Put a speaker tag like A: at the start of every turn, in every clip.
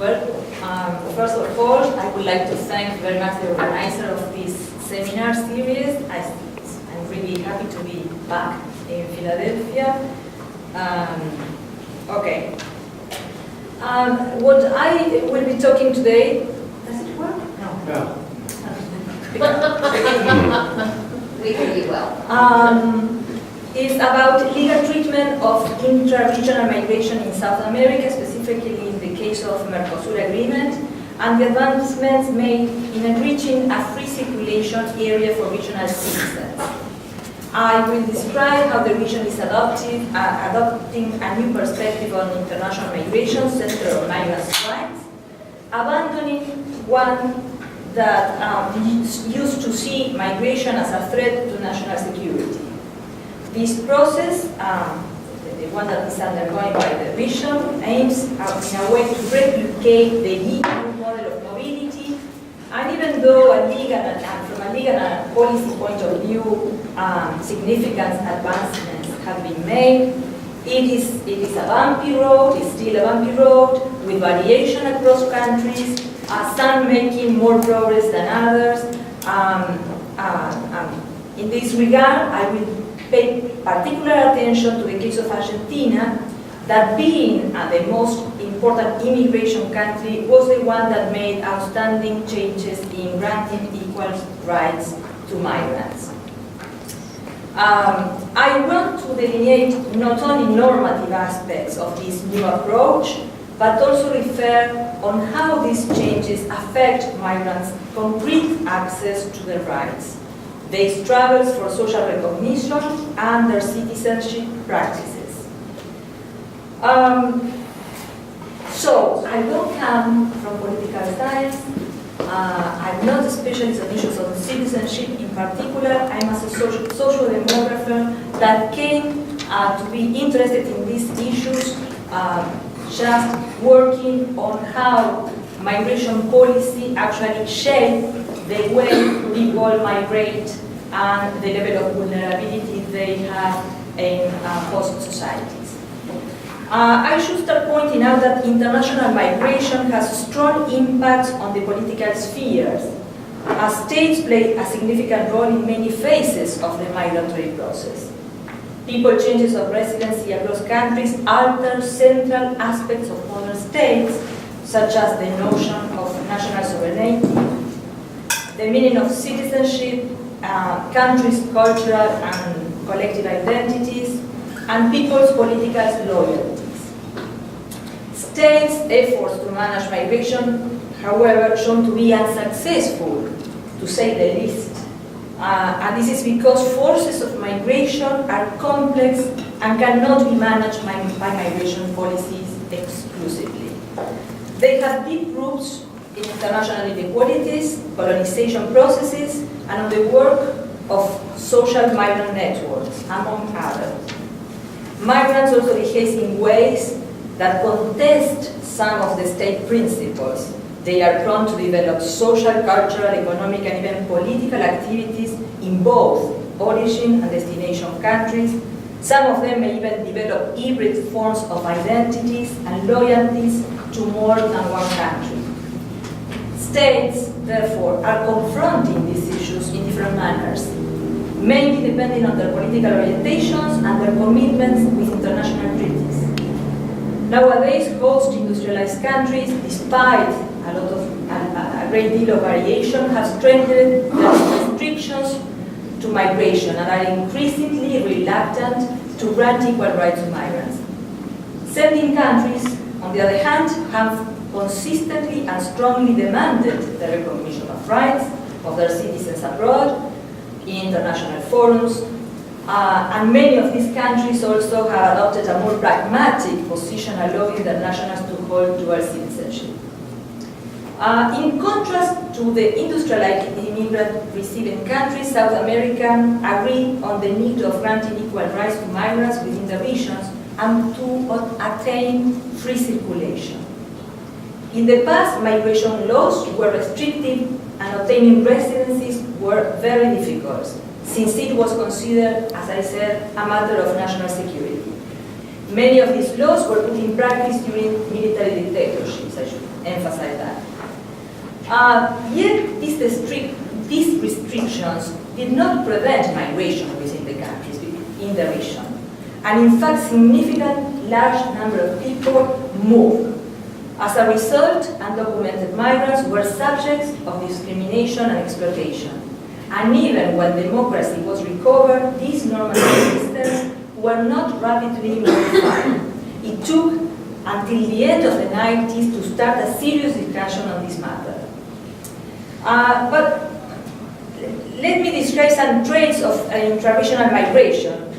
A: Well, first of all, I would like to thank very much the organizer of this seminar series. I'm really happy to be back in Philadelphia. Okay. What I will be talking today, does it work? No.
B: We hear you well.
A: Is about legal treatment of intra-regional migration in South America, specifically in the case of Mercosur Agreement, and the advancements made in enriching a free circulation area for regional citizens. I will describe how the region is adopting a new perspective on international migration centered on migrants' rights, abandoning one that used to see migration as a threat to national security. This process, the one that is undergoing by the region, aims in a way to replicate the EU model of mobility, and even though from a legal and policy point of view, significant advancements have been made, it is a bumpy road, it's still a bumpy road, with variation across countries, some making more progress than others. In this regard, I will pay particular attention to the case of Argentina, that being the most important immigration country was the one that made outstanding changes in granting equal rights to migrants. I want to delineate not only normative aspects of this new approach, but also refer on how these changes affect migrants' concrete access to their rights, their struggles for social recognition, and their citizenship practices. So, I don't come from political science. I'm not a specialist on issues of citizenship in particular. I'm a social demographer that came to be interested in these issues, just working on how migration policy actually shape the way people migrate and the level of vulnerability they have in host societies. I should start pointing out that international migration has strong impacts on the political spheres, as states play a significant role in many phases of the migratory process. People changes of residency across countries alter central aspects of modern states, such as the notion of national sovereignty, the meaning of citizenship, countries' cultural and collective identities, and people's political loyalties. States' efforts to manage migration, however, shown to be unsuccessful, to say the least. And this is because forces of migration are complex and cannot be managed by migration policies exclusively. They have deep roots in international inequalities, colonization processes, and on the work of social migrant networks, among others. Migrants also behave in ways that contest some of the state principles. They are prone to develop social, cultural, economic, and even political activities in both origin and destination countries. Some of them may even develop hybrid forms of identities and loyalties to more than one country. States, therefore, are confronting these issues in different manners, mainly depending on their political orientations and their commitments with international treaties. Nowadays, host industrialized countries, despite a great deal of variation, have strengthened their restrictions to migration and are increasingly reluctant to grant equal rights to migrants. Sending countries, on the other hand, have consistently and strongly demanded the recognition of rights of their citizens abroad in international forums, and many of these countries also have adopted a more pragmatic position, allowing their nationals to hold dual citizenship. In contrast to the industrialized immigrant-receiving countries, South America agree on the need of granting equal rights to migrants within the regions and to attain free circulation. In the past, migration laws were restrictive and obtaining residencies were very difficult, since it was considered, as I said, a matter of national security. Many of these laws were put in practice during military dictatorships, I should Yet these restrictions did not prevent migration within the countries in the region. And in fact, significant large number of people moved. As a result, undocumented migrants were subjects of discrimination and exploitation. And even when democracy was recovered, these normative systems were not rapidly modified. It took until the end of the 90s to start a serious discussion on this matter. But let me describe some traits of intra-regional migration,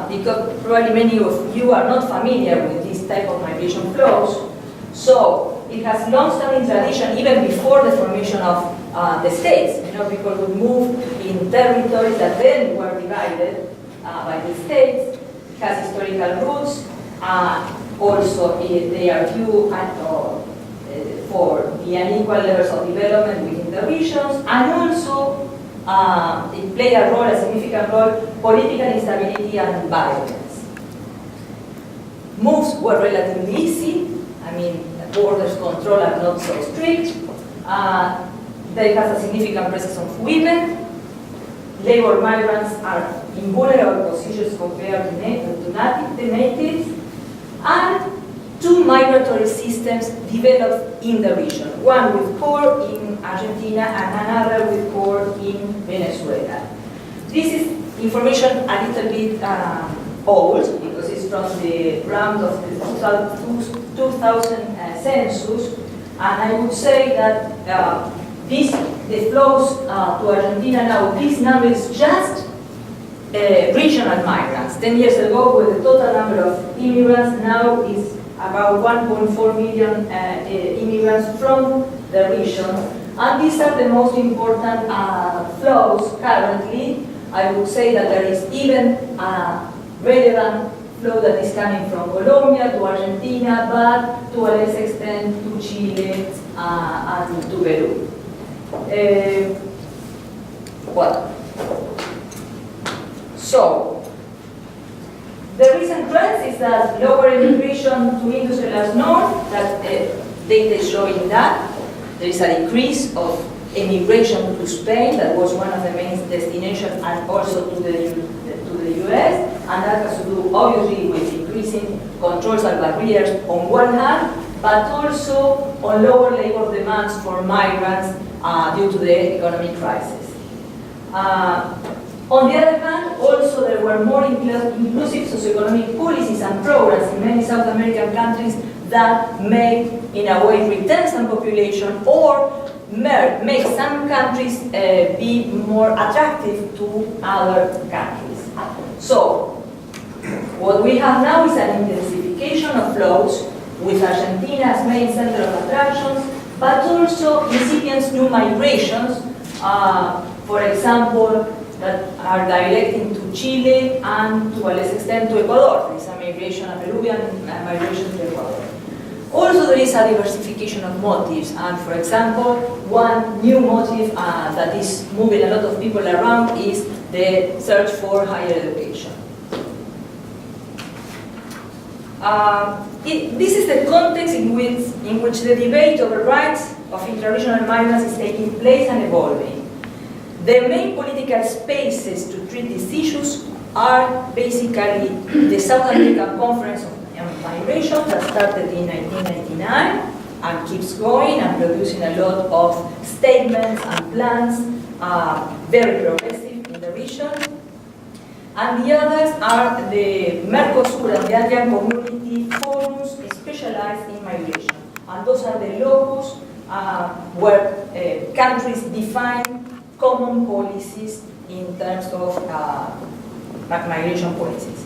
A: because probably many of you are not familiar with this type of migration flows. So it has long-standing tradition even before the formation of the states. You know, people would move in territories that then were divided by the states. It has historical roots. Also, they are due for the unequal levels of development within the regions, and also it played a significant role, political instability and violence. Moves were relatively easy. I mean, borders control are not so strict. There has a significant presence of women. Labor migrants are in vulnerable positions compared to the natives. And two migratory systems developed in the region, one with core in Argentina and another with core in Venezuela. This is information a little bit old, because it's from the round of the 2000 census, and I would say that the flows to Argentina now, this number is just regional migrants. 10 years ago, with the total number of immigrants, now is about 1.4 million immigrants from the region. And these are the most important flows currently. I would say that there is even a relevant flow that is coming from Colombia to Argentina, but to a less extent to Chile and to Peru. So, the recent trend is that lower immigration to industrialized north, that data is showing that. There is a decrease of immigration to Spain, that was one of the main destinations, and also to the US, and that has to do obviously with increasing controls and barriers on one hand, but also on lower labor demands for migrants due to the economic crisis. On the other hand, also there were more inclusive socioeconomic policies and programs in many South American countries that may, in a way, return some population or make some countries be more attractive to other countries. So, what we have now is an intensification of flows with Argentina as main center of attractions, but also incipients new migrations, for example, that are directing to Chile and to a less extent to Ecuador. There is a migration, a Peruvian migration to Ecuador. Also, there is a diversification of motives, and for example, one new motive that is moving a lot of people around is the search for higher education. This is the context in which the debate over rights of intra-regional migrants is taking place and evolving. The main political spaces to treat these issues are basically the South American Conference on Migration that started in 1999 and keeps going and producing a lot of statements and plans, very progressive in the region. And the others are the Mercosur and the Andean Community forums specialized in migration. And those are the locus where countries define common policies in terms of migration policies.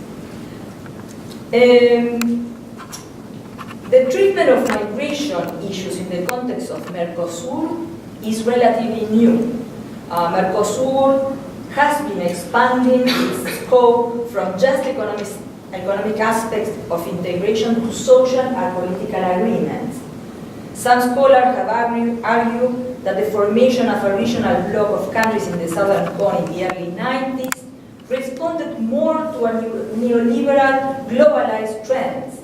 A: The treatment of migration issues in the context of Mercosur is relatively new. Mercosur has been expanding its scope from just economic aspects of integration to social and political agreements. Some scholars have argued that the formation of a regional bloc of countries in the Southern Cone in the early 90s responded more to a neoliberal globalized trends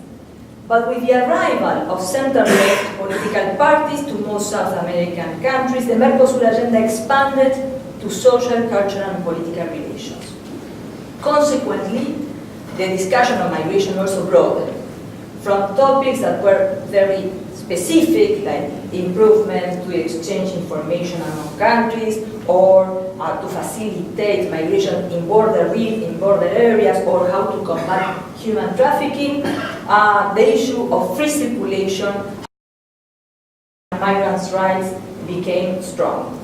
A: But with the arrival of center-left political parties to most South American countries, the Mercosur agenda expanded to social, cultural, and political relations. Consequently, the discussion on migration also broadened from topics that were very specific, like improvement to exchange information among countries, or to facilitate migration in border areas, or how to combat human trafficking, the issue of free circulation and migrants' rights became strong.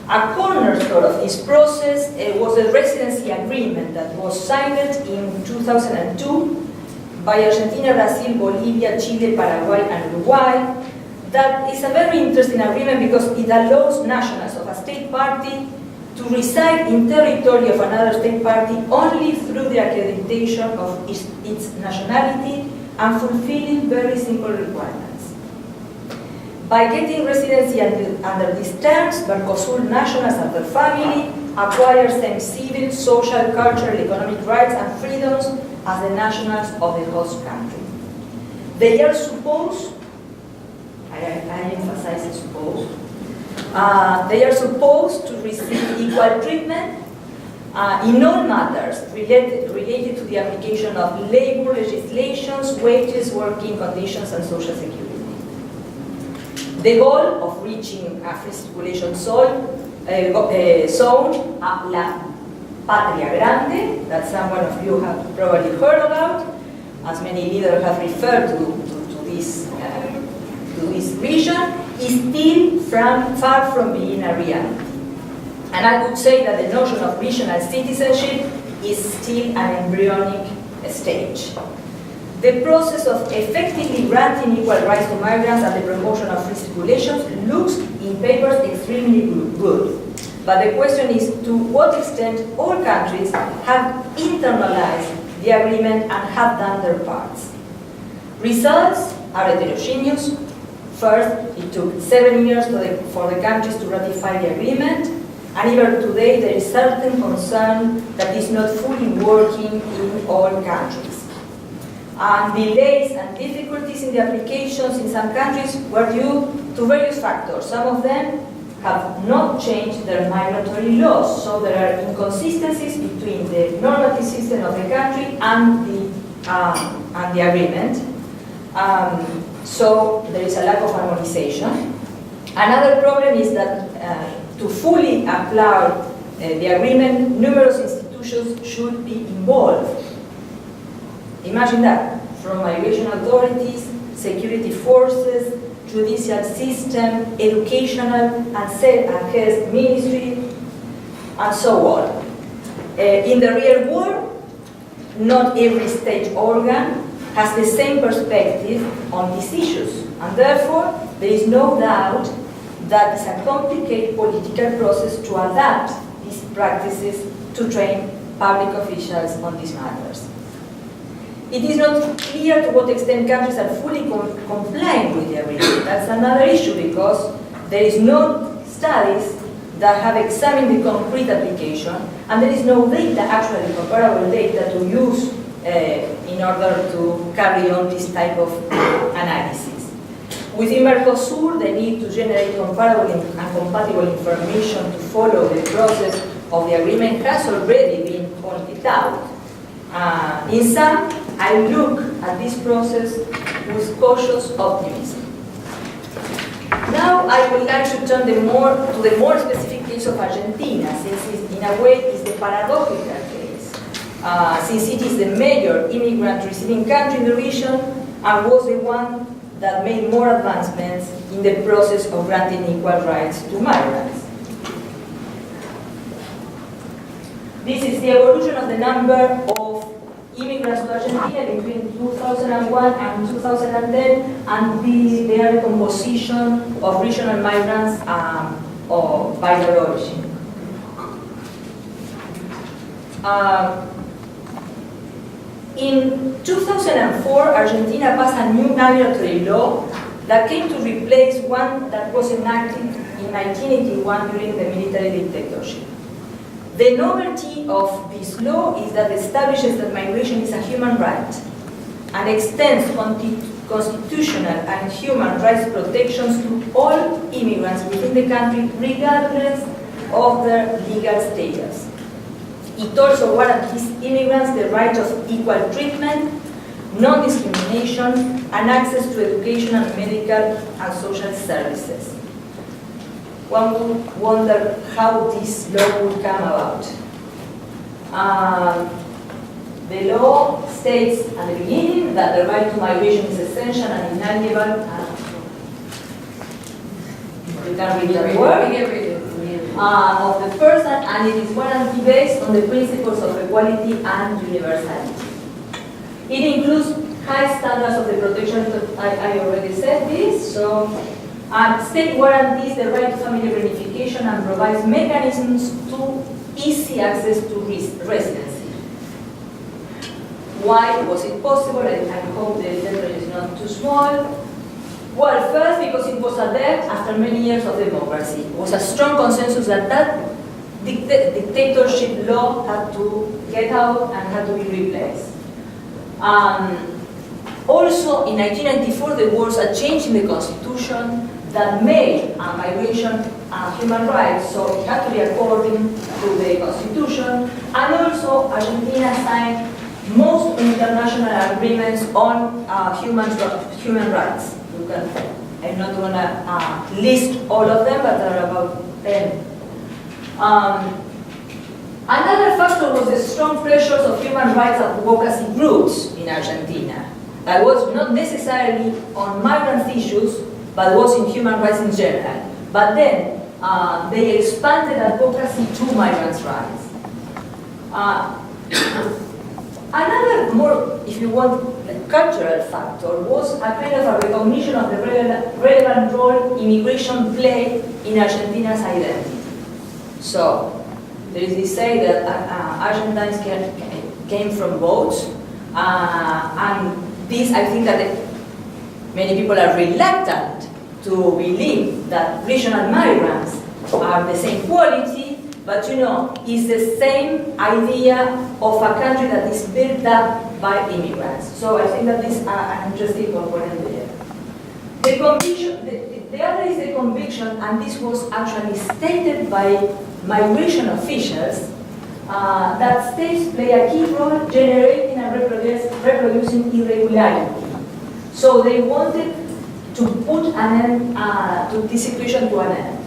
A: A cornerstone of this process was the residency agreement that was signed in 2002 by Argentina, Brazil, Bolivia, Chile, Paraguay, and Uruguay. That is a very interesting agreement because it allows nationals of a state party to reside in territory of another state party only through the accreditation of its nationality and fulfilling very simple requirements. By getting residency under these terms, Mercosur nationals and their family acquire same civil, social, cultural, economic rights and freedoms as the nationals of the host country. They are supposed, I emphasize supposed, they are supposed to receive equal treatment in all matters related to the application of labor legislations, wages, working conditions, and social security. The goal of reaching a free circulation zone, La Patria Grande, that some one of you have probably heard about, as many leaders have referred to this vision, is still far from being a reality. And I would say that the notion of regional citizenship is still an embryonic stage. The process of effectively granting equal rights to migrants and the promotion of free circulation looks in papers extremely good. But the question is to what extent all countries have internalized the agreement and have done their parts. Results are heterogeneous. First, it took 7 years for the countries to ratify the agreement, and even today there is certain concern that it's not fully working in all countries. And delays and difficulties in the applications in some countries were due to various factors. Some of them have not changed their migratory laws, so there are inconsistencies between the normative system of the country and the agreement. So there is a lack of harmonization. Another problem is that to fully apply the agreement, numerous institutions should be involved. Imagine that, from migration authorities, security forces, judicial system, educational and health ministry, and so on. In the real world, not every state organ has the same perspective on these issues, and therefore there is no doubt that it's a complicated political process to adapt these practices to train public officials on these matters. It is not clear to what extent countries are fully complying with the agreement. That's another issue because there is no studies that have examined the concrete application, and there is no data, actually comparable data, to use in order to carry on this type of analysis. Within Mercosur, the need to generate comparable and compatible information to follow the process of the agreement has already been pointed out. In sum, I look at this process with cautious optimism. Now I would like to turn to the more specific case of Argentina, since it, in a way, is the paradoxical case, since it is the major immigrant receiving country in the region and was the one that made more advancements in the process of granting equal rights to migrants. This is the evolution of the number of immigrants to Argentina between 2001 and 2010, and they are the composition of regional migrants or by their origin. In 2004, Argentina passed a new migratory law that came to replace one that was enacted in 1981 during the military dictatorship. The novelty of this law is that it establishes that migration is a human right and extends constitutional and human rights protections to all immigrants within the country, regardless of their legal status. It also guarantees immigrants the right of equal treatment, non-discrimination, and access to education and medical and social services. One would wonder how this law would come about. The law states at the beginning that the right to migration is essential and inalienable. You can read that word. Of the person, and it is guaranteed based on the principles of equality and universality. It includes high standards of the protection. I already said this. So, state guarantees the right to family reunification and provides mechanisms to easy access to residency. Why was it possible? I hope the letter is not too small. Well, first, because it was a death after many years of democracy. It was a strong consensus that that dictatorship law had to get out and had to be replaced. Also, in 1994, there was a change in the constitution that made migration human rights, so it had to be according to the constitution. And also, Argentina signed most international agreements on human rights. I'm not going to list all of them, but there are about 10. Another factor was the strong pressures of human rights advocacy groups in Argentina. That was not necessarily on migrant issues, but was in human rights in general. But then they expanded advocacy to migrants' rights. Another more, if you want, cultural factor was a kind of a recognition of the relevant role immigration played in Argentina's identity. So, there is this say that Argentines came from boats, and this, I think that many people are reluctant to believe that regional migrants are the same quality, but you know, it's the same idea of a country that is built up by immigrants. So I think that this is an interesting component there. The conviction, the other is the conviction, and this was actually stated by migration officials, that states play a key role generating and reproducing irregularity. So they wanted to put an end to this situation to an end.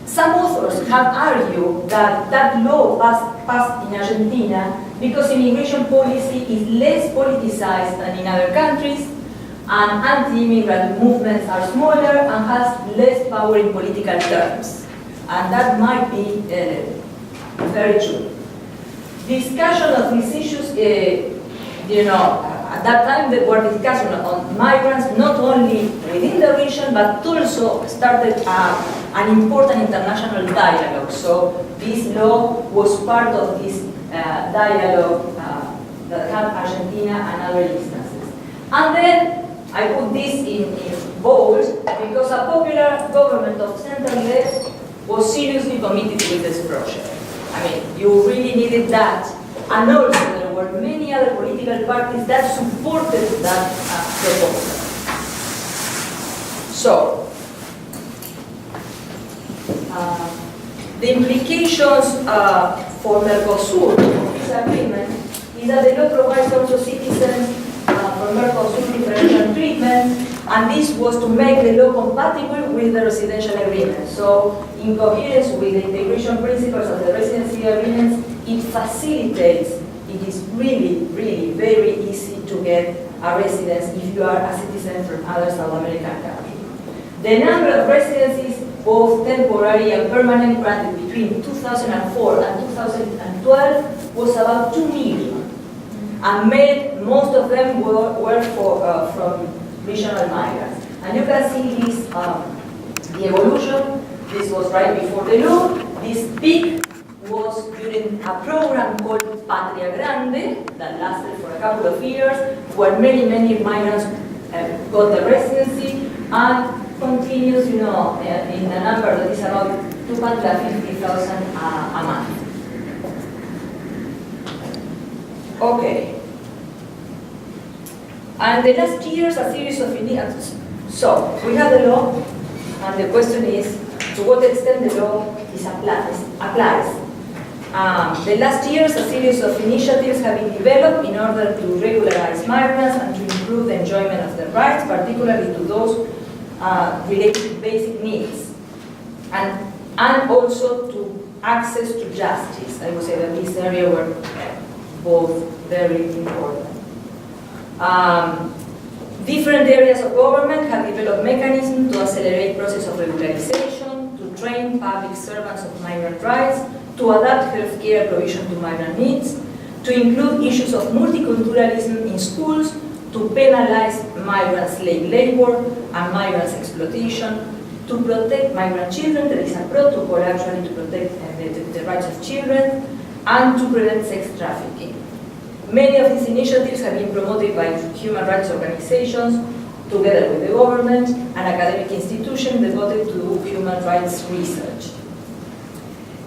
A: Some authors have argued that that law passed in Argentina because immigration policy is less politicized than in other countries, and anti-immigrant movements are smaller and has less power in political terms. And that might be very true. Discussion of these issues, at that time there were discussions on migrants not only within the region, but also started an important international dialogue. So this law was part of this dialogue that had Argentina and other instances. And then I put this in bold because a popular government of center-left was seriously committed with this project. I mean, you really needed that. And also there were many other political parties that supported that proposal. So, the implications for Mercosur of this agreement is that the law provides also citizens from Mercosur differential treatment, and this was to make the law compatible with the residential agreement. So, in coherence with the integration principles of the residency agreements, it facilitates, it is really, really very easy to get a residence if you are a citizen from other South American country. The number of residencies, both temporary and permanent, granted between 2004 and 2012 was about 2 million. And most of them were from regional migrants. And you can see this, the evolution. This was right before the law. This peak was during a program called Patria Grande that lasted for a couple of years, where many migrants got the residency, and continues, in a number that is about 250,000 a month. Okay. And the last years, a series of initiatives. So, we have the law, and the question is, to what extent the law applies. The last years, a series of initiatives have been developed in order to regularize migrants and to improve the enjoyment of their rights, particularly to those related to basic needs, and also to access to justice. I would say that this area were both very important. Different areas of government have developed mechanisms to accelerate process of regularization, to train public servants of migrant rights, to adapt healthcare provision to migrant needs, to include issues of multiculturalism in schools, to penalize migrant slave labor and migrants' exploitation, to protect migrant children. There is a protocol actually to protect the rights of children, and to prevent sex trafficking. Many of these initiatives have been promoted by human rights organizations, together with the government and academic institutions devoted to human rights research.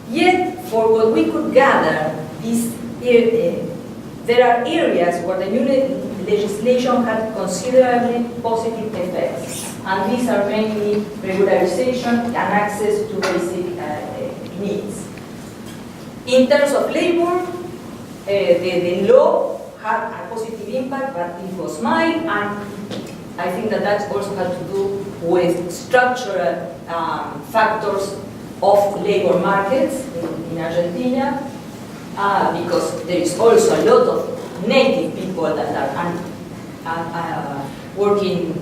A: Yet, for what we could gather, there are areas where the new legislation had considerably positive effects, and these are mainly regularization and access to basic needs. In terms of labor, the law had a positive impact, but it was mild, and I think that also had to do with structural factors of labor markets in Argentina, because there is also a lot of native people that are working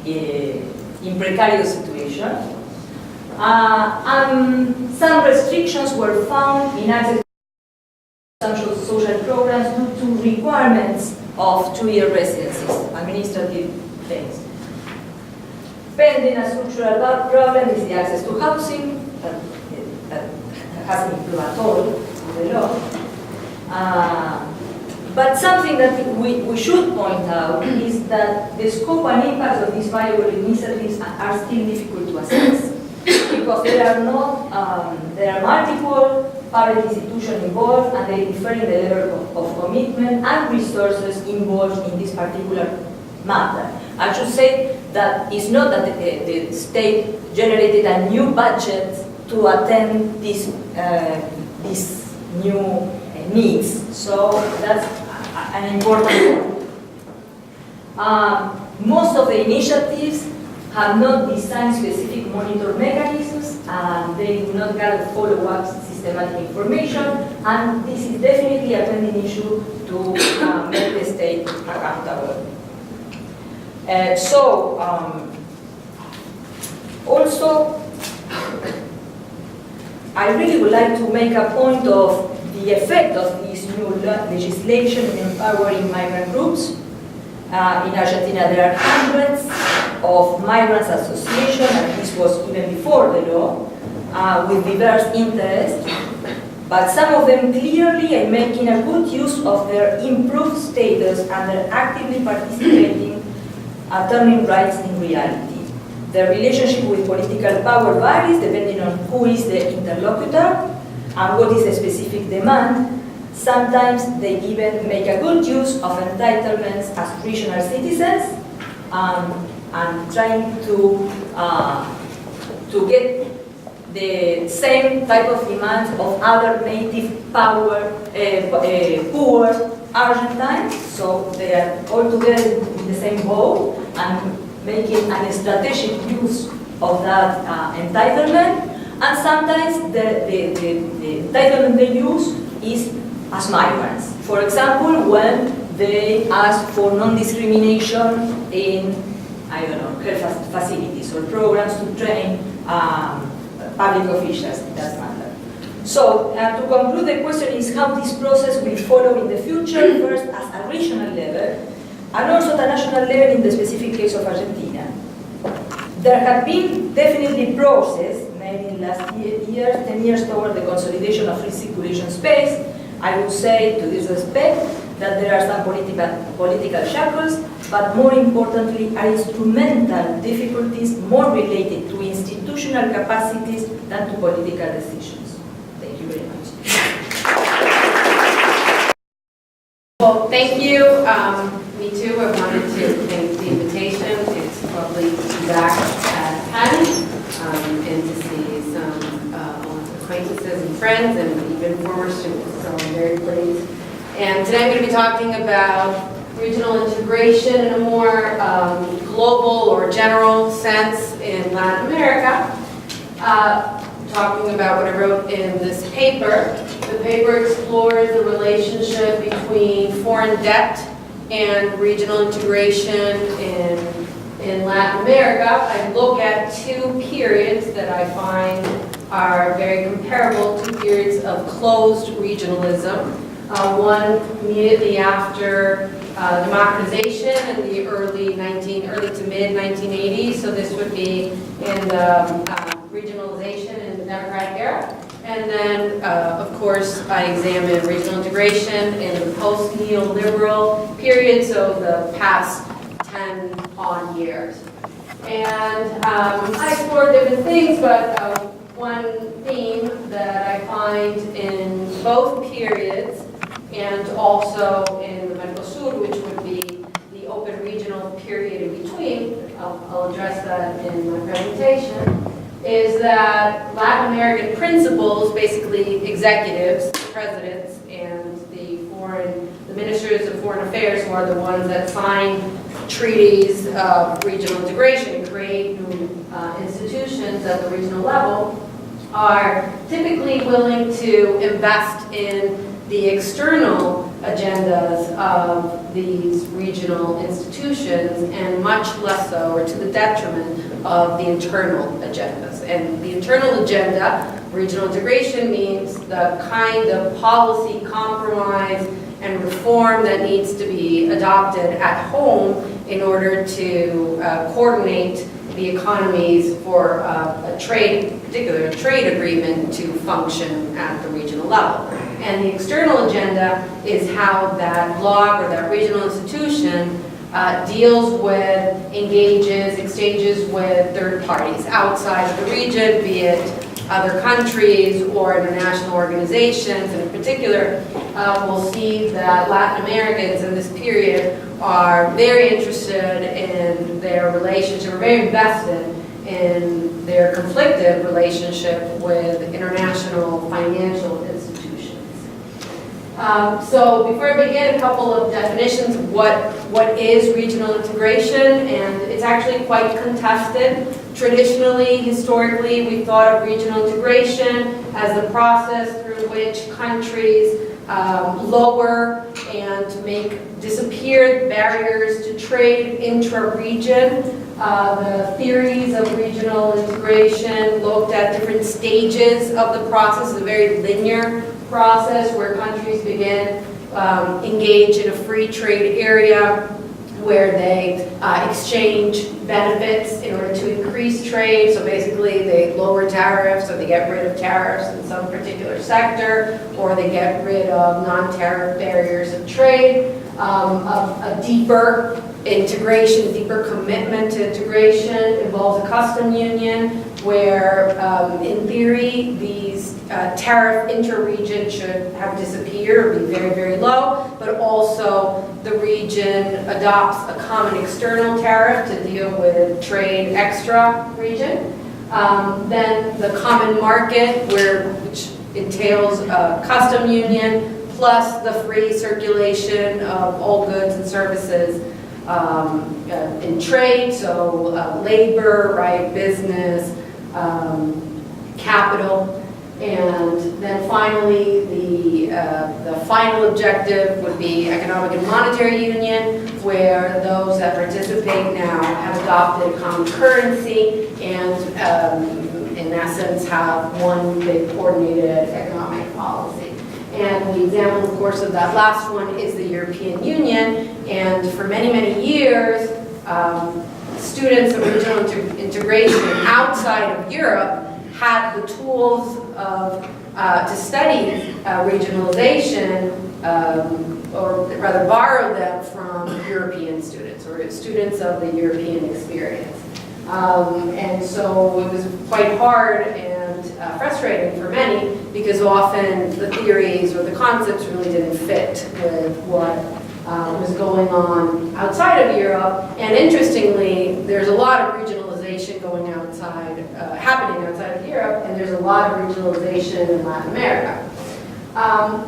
A: in precarious situations. Some restrictions were found in access to social programs due to requirements of 2-year residencies, administrative things. Pending a structural problem is the access to housing, that hasn't improved at all with the law. But something that we should point out is that the scope and impact of these variable initiatives are still difficult to assess, because there are multiple public institutions involved, and they differ in the level of commitment and resources involved in this particular matter. I should say that it's not that the state generated a new budget to attend these new needs, so that's an important point. Most of the initiatives have not designed specific monitor mechanisms, and they do not gather follow-up systematic information, and this is definitely a pending issue to make the state accountable. Also, I really would like to make a point of the effect of this new legislation in empowering migrant groups. In Argentina, there are hundreds of migrants associations, and this was even before the law, with diverse interests. But some of them clearly are making a good use of their improved status, and they're actively participating, turning rights in reality. Their relationship with political power varies depending on who is the interlocutor and what is the specific demand. Sometimes they even make a good use of entitlements as regional citizens, and trying to get the same type of demands of other native poor Argentines. So they are all together in the same boat and making a strategic use of that entitlement. And sometimes the entitlement they use is as migrants. For example, when they ask for non-discrimination in, I don't know, health facilities or programs to train public officials in that matter. So, to conclude, the question is how this process will follow in the future, first at a regional level, and also at a national level in the specific case of Argentina. There have been definitely process made in last years, 10 years, toward the consolidation of free circulation space. I would say, to this respect, that there are some political shackles, but more importantly are instrumental difficulties more related to institutional capacities than to political decisions. Thank you very much.
C: Well, thank you. Me too. I wanted to thank the invitation. It's lovely to be back at Penn and to see some acquaintances and friends and even former students. So I'm very pleased. And today I'm going to be talking about regional integration in a more global or general sense in Latin America. Talking about what I wrote in this paper. The paper explores the relationship between foreign debt and regional integration in Latin America. I look at two periods that I find are very comparable to periods of closed regionalism. One immediately after democratization in the early to mid 1980s. So this would be in the regionalization in the democratic era. And then, of course, I examine regional integration in the post-neoliberal period, so the past 10 odd years. And I explored different things, but one theme that I find in both periods and also in the Mercosur, which would be the open regional period in between, I'll address that in my presentation, is that Latin American principals, basically executives, presidents, and the ministers of foreign affairs, who are the ones that sign treaties of regional integration and create new institutions at the regional level, are typically willing to invest in the external agendas of these regional institutions, and much less so, or to the detriment of the internal agendas. And the internal agenda, regional integration, means the kind of policy compromise and reform that needs to be adopted at home in order to coordinate the economies for a particular trade agreement to function at the regional level. And the external agenda is how that bloc or that regional institution deals with, engages, exchanges with third parties outside of the region, be it other countries or international organizations. And in particular, we'll see that Latin Americans in this period are very interested in their relationship, or very invested in their conflicted relationship with international financial institutions. So before I begin, a couple of definitions of what is regional integration, and it's actually quite contested. Traditionally, historically, we thought of regional integration as the process through which countries lower and make disappear barriers to trade intra-region. The theories of regional integration looked at different stages of the process, a very linear process where countries begin engage in a free trade area where they exchange benefits in order to increase trade. So basically they lower tariffs, or they get rid of tariffs in some particular sector, or they get rid of non-tariff barriers of trade. A deeper integration, deeper commitment to integration involves a custom union where, in theory, these tariff inter-region should have disappeared or be very, very low, but also the region adopts a common external tariff to deal with trade extra-region. Then the common market, which entails a custom union, plus the free circulation of all goods and services in trade, so labor, right, business, capital. And then finally, the final objective would be economic and monetary union, where those that participate now have adopted a common currency and, in essence, have one big coordinated economic policy. And the example, of course, of that last one is the European Union. And for many, many years, students of regional integration outside of Europe had the tools to study regionalization, or rather borrow them from European students, or students of the European experience. And so it was quite hard and frustrating for many, because often the theories or the concepts really didn't fit with what was going on outside of Europe. And interestingly, there's a lot of regionalization going happening outside of Europe, and there's a lot of regionalization in Latin America.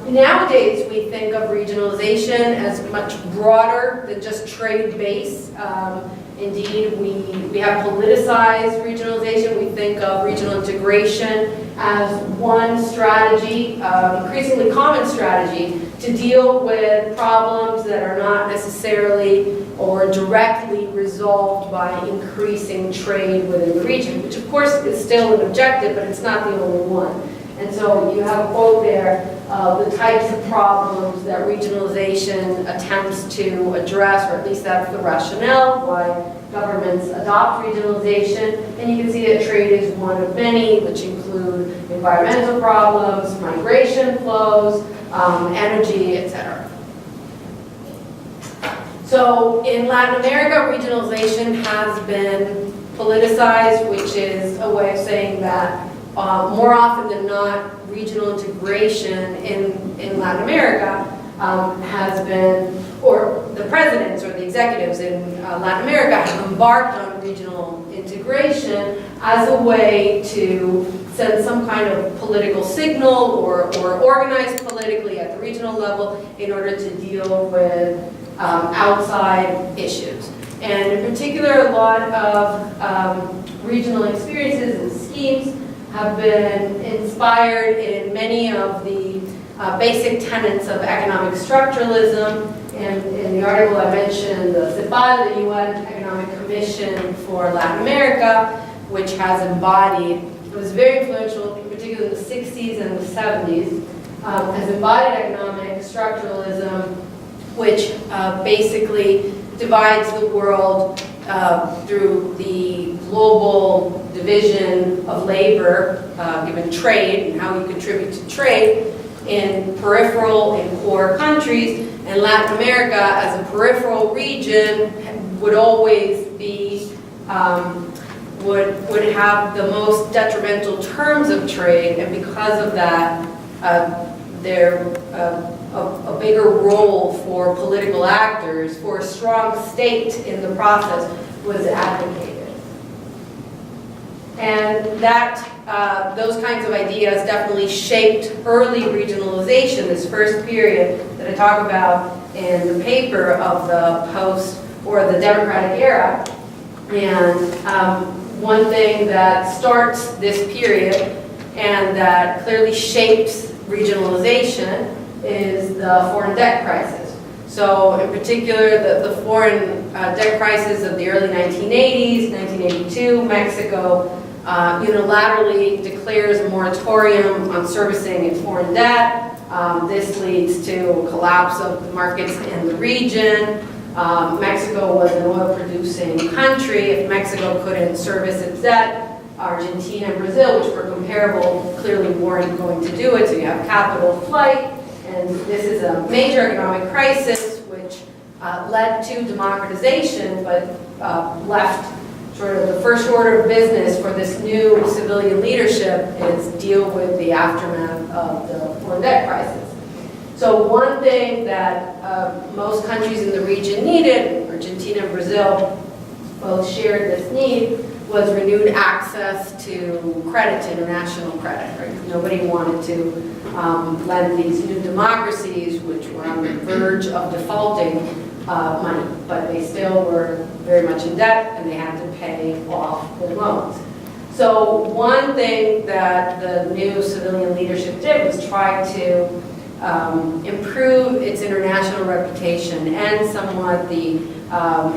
C: Nowadays, we think of regionalization as much broader than just trade-based. Indeed, we have politicized regionalization. We think of regional integration as one strategy, increasingly common strategy, to deal with problems that are not necessarily or directly resolved by increasing trade within the region, which of course is still an objective, but it's not the only one. And so you have a quote there of the types of problems that regionalization attempts to address, or at least that's the rationale why governments adopt regionalization. And you can see that trade is one of many, which include environmental problems, migration flows, energy, etc. So in Latin America, regionalization has been politicized, which is a way of saying that more often than not, regional integration in Latin America has been, or the presidents or the executives in Latin America have embarked on regional integration as a way to send some kind of political signal or organize politically at the regional level in order to deal with outside issues. And in particular, a lot of regional experiences and schemes have been inspired in many of the basic tenets of economic structuralism. And in the article I mentioned, the CEPAL, the UN Economic Commission for Latin America, which has embodied, it was very influential, particularly in the 60s and the 70s, has embodied economic structuralism, which basically divides the world through the global division of labor, given trade and how you contribute to trade, in peripheral and core countries. And Latin America, as a peripheral region, would always be, would have the most detrimental terms of trade, and because of that, a bigger role for political actors, for a strong state in the process, was advocated. And that, those kinds of ideas definitely shaped early regionalization, this first period that I talk about in the paper of the post or the democratic era. And one thing that starts this period and that clearly shapes regionalization is the foreign debt crisis. So in particular, the foreign debt crisis of the early 1980s, 1982, Mexico unilaterally declares a moratorium on servicing its foreign debt. This leads to a collapse of the markets in the region. Mexico was an oil-producing country. If Mexico couldn't service its debt, Argentina and Brazil, which were comparable, clearly weren't going to do it, so you have capital flight. And this is a major economic crisis which led to democratization, but left sort of the first order of business for this new civilian leadership is deal with the aftermath of the foreign debt crisis. So one thing that most countries in the region needed, Argentina and Brazil both shared this need, was renewed access to credit, to international credit. Right? Nobody wanted to lend these new democracies, which were on the verge of defaulting, money, but they still were very much in debt and they had to pay off their loans. So one thing that the new civilian leadership did was try to improve its international reputation and somewhat the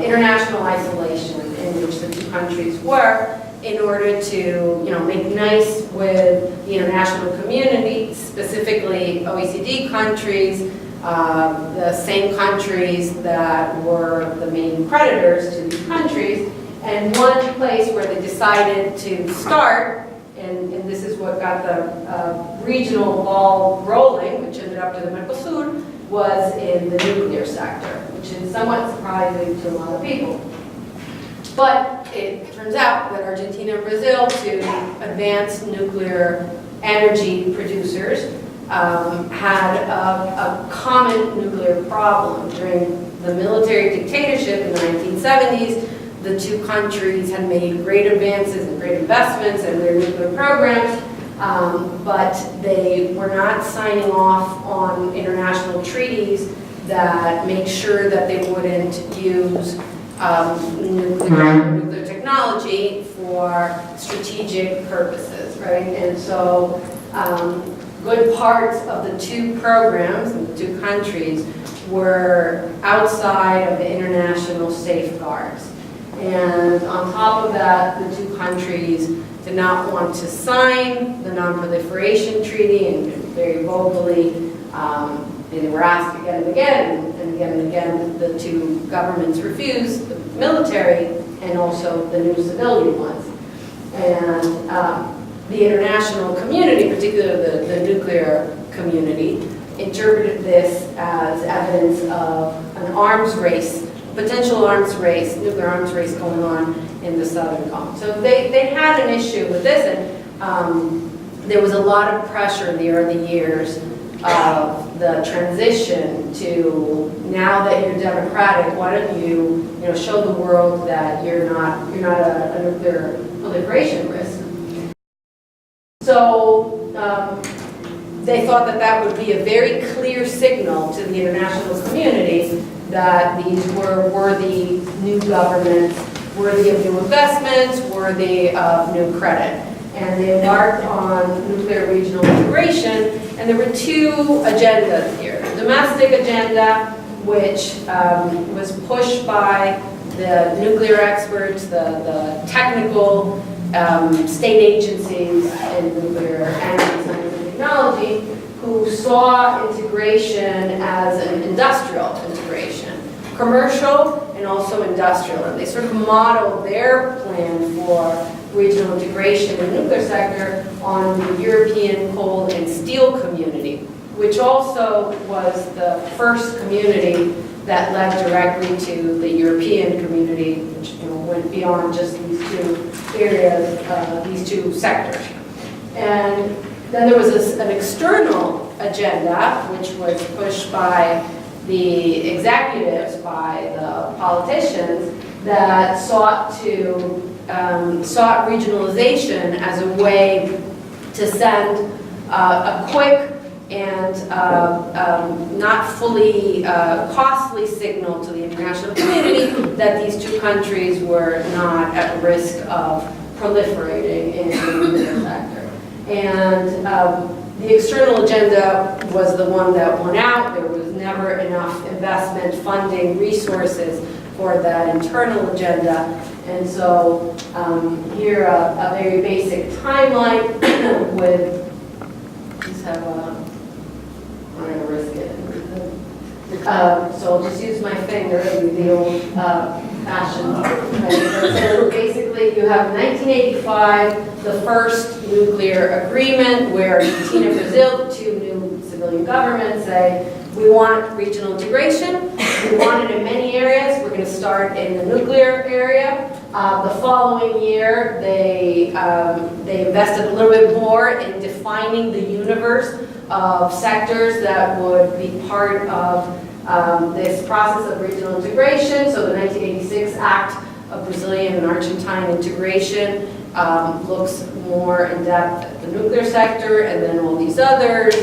C: international isolation in which the two countries were, in order to, make nice with the international community, specifically OECD countries, the same countries that were the main creditors to these countries. And one place where they decided to start, and this is what got the regional ball rolling, which ended up to the Mercosur, was in the nuclear sector, which is somewhat surprising to a lot of people. But it turns out that Argentina and Brazil, two advanced nuclear energy producers, had a common nuclear problem. During the military dictatorship in the 1970s, the two countries had made great advances and great investments in their nuclear programs, but they were not signing off on international treaties that make sure that they wouldn't use nuclear technology for strategic purposes, right? And so good parts of the two programs in the two countries were outside of the international safeguards. And on top of that, the two countries did not want to sign the Non-Proliferation Treaty, and very vocally, they were asked again and again, and again and again, the two governments refused, the military and also the new civilian ones. And the international community, particularly the nuclear community, interpreted this as evidence of an arms race, potential arms race, nuclear arms race going on in the Southern Gulf. So they had an issue with this, and there was a lot of pressure in the early years of the transition to, now that you're democratic, why don't you show the world that you're not a nuclear proliferation risk. So they thought that that would be a very clear signal to the international community that these were worthy new governments, worthy of new investments, worthy of new credit. And they embarked on nuclear regional integration, and there were two agendas here. The domestic agenda, which was pushed by the nuclear experts, the technical state agencies in nuclear energy, science, and technology, who saw integration as an industrial integration, commercial and also industrial. And they sort of modeled their plan for regional integration in the nuclear sector on the European coal and steel community, which also was the first community that led directly to the European community, which went beyond just these two areas, these two sectors. And then there was an external agenda, which was pushed by the executives, by the politicians, that sought regionalization as a way to send a quick and not fully costly signal to the international community that these two countries were not at risk of proliferating in the nuclear sector. And the external agenda was the one that won out. There was never enough investment, funding, resources for that internal agenda. And so here a very basic timeline with, just have a, I'm going to risk it. So I'll just use my finger, the old fashioned. So basically you have 1985, the first nuclear agreement where Argentina, Brazil, two new civilian governments say, we want regional integration. We want it in many areas. We're going to start in the nuclear area. The following year, they invested a little bit more in defining the universe of sectors that would be part of this process of regional integration. So the 1986 Act of Brazilian and Argentine integration looks more in depth at the nuclear sector, and then all these others.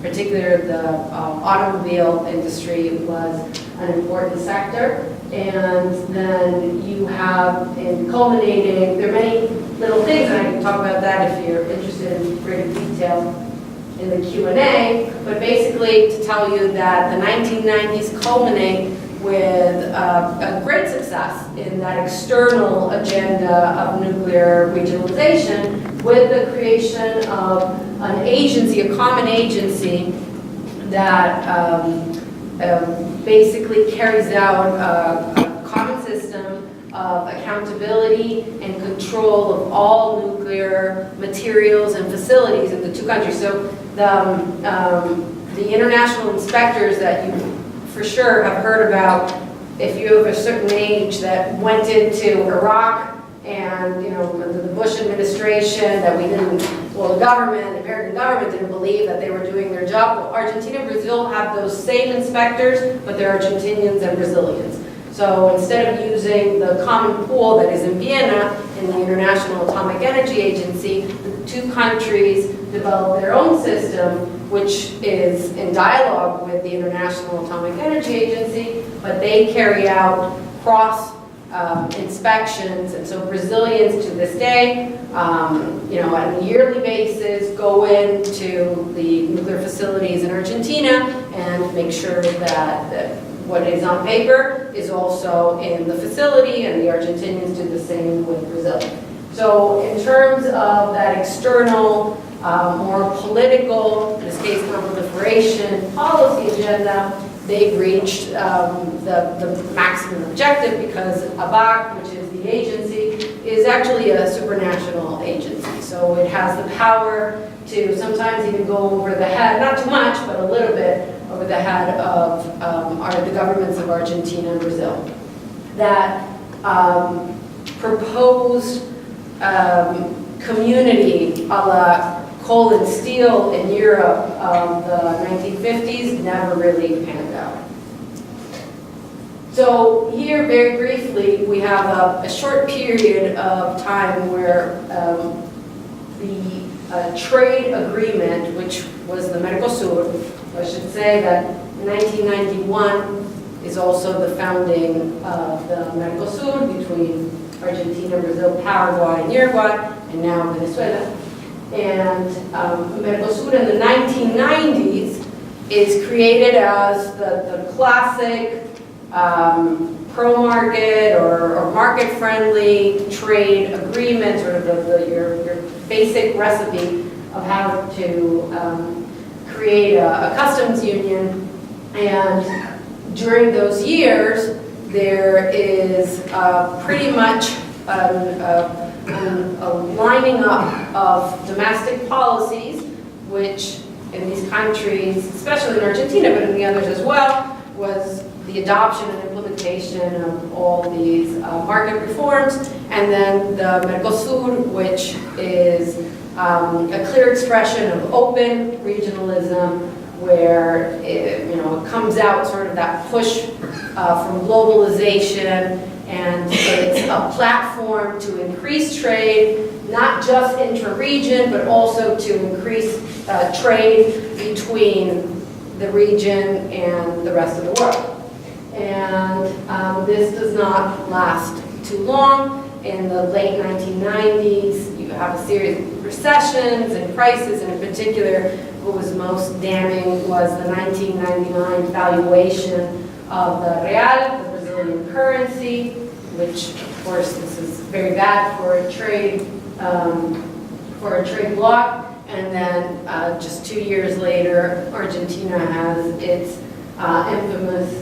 C: Particularly the automobile industry was an important sector. And then you have, in culminating, there are many little things, and I can talk about that if you're interested in greater detail in the Q&A, but basically to tell you that the 1990s culminate with a great success in that external agenda of nuclear regionalization, with the creation of an agency, a common agency that basically carries out a common system of accountability and control of all nuclear materials and facilities in the two countries. So the international inspectors that you for sure have heard about, if you have a certain age, that went into Iraq And, under the Bush administration, that we didn't, well, the American government didn't believe that they were doing their job. Well, Argentina and Brazil have those same inspectors, but they're Argentinians and Brazilians. So instead of using the common pool that is in Vienna in the International Atomic Energy Agency, the two countries developed their own system, which is in dialogue with the International Atomic Energy Agency, but they carry out cross inspections, and so Brazilians to this day, on a yearly basis, go into the nuclear facilities in Argentina and make sure that what is on paper is also in the facility, and the Argentinians do the same with Brazil. So in terms of that external, more political, in this case non-proliferation policy agenda, they've reached the maximum objective, because ABAC, which is the agency, is actually a supranational agency. So it has the power to sometimes even go over the head, not too much, but a little bit over the head of the governments of Argentina and Brazil. That proposed community a la coal and steel in Europe of the 1950s never really panned out. So here, very briefly, we have a short period of time where the trade agreement, which was the Mercosur, I should say that 1991 is also the founding of the Mercosur between Argentina, Brazil, Paraguay, and Uruguay, and now Venezuela. And Mercosur in the 1990s is created as the classic pro-market or market-friendly trade agreement, sort of your basic recipe of how to create a customs union. And during those years, there is pretty much a lining up of domestic policies, which in these countries, especially in Argentina, but in the others as well, was the adoption and implementation of all these market reforms, and then the Mercosur, which is a clear expression of open regionalism, where it comes out sort of that push from globalization, and it's a platform to increase trade, not just intra-region, but also to increase trade between the region and the rest of the world. And this does not last too long. In the late 1990s, you have a series of recessions and crises, and in particular, what was most damning was the 1999 valuation of the real, the Brazilian currency, which, of course, this is very bad for a trade bloc. And then just 2 years later, Argentina has its infamous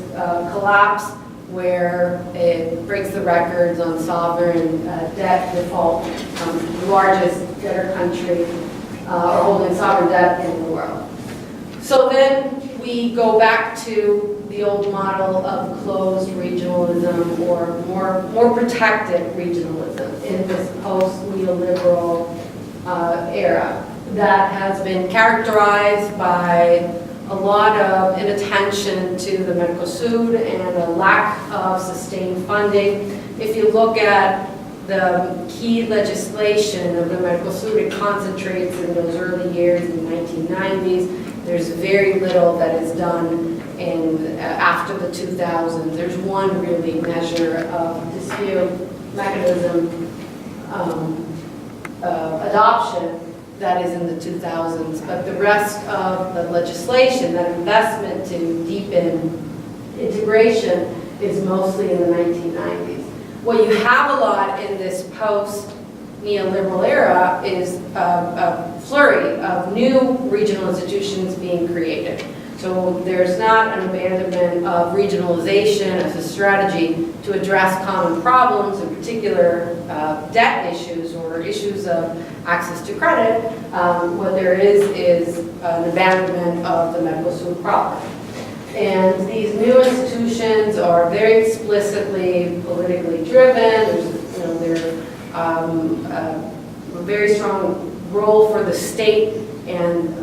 C: collapse, where it breaks the records on sovereign debt default, the largest debtor country or holding sovereign debt in the world. So then we go back to the old model of closed regionalism, or more protected regionalism in this post-neoliberal era that has been characterized by a lot of inattention to the Mercosur and a lack of sustained funding. If you look at the key legislation of the Mercosur, it concentrates in those early years in the 1990s. There's very little that is done after the 2000s. There's one really measure of dispute mechanism adoption that is in the 2000s, but the rest of the legislation, that investment to deepen integration, is mostly in the 1990s. What you have a lot in this post-neoliberal era is a flurry of new regional institutions being created. So there's not an abandonment of regionalization as a strategy to address common problems, in particular debt issues or issues of access to credit. What there is an abandonment of the Mercosur problem. And these new institutions are very explicitly politically driven. They're a very strong role for the state and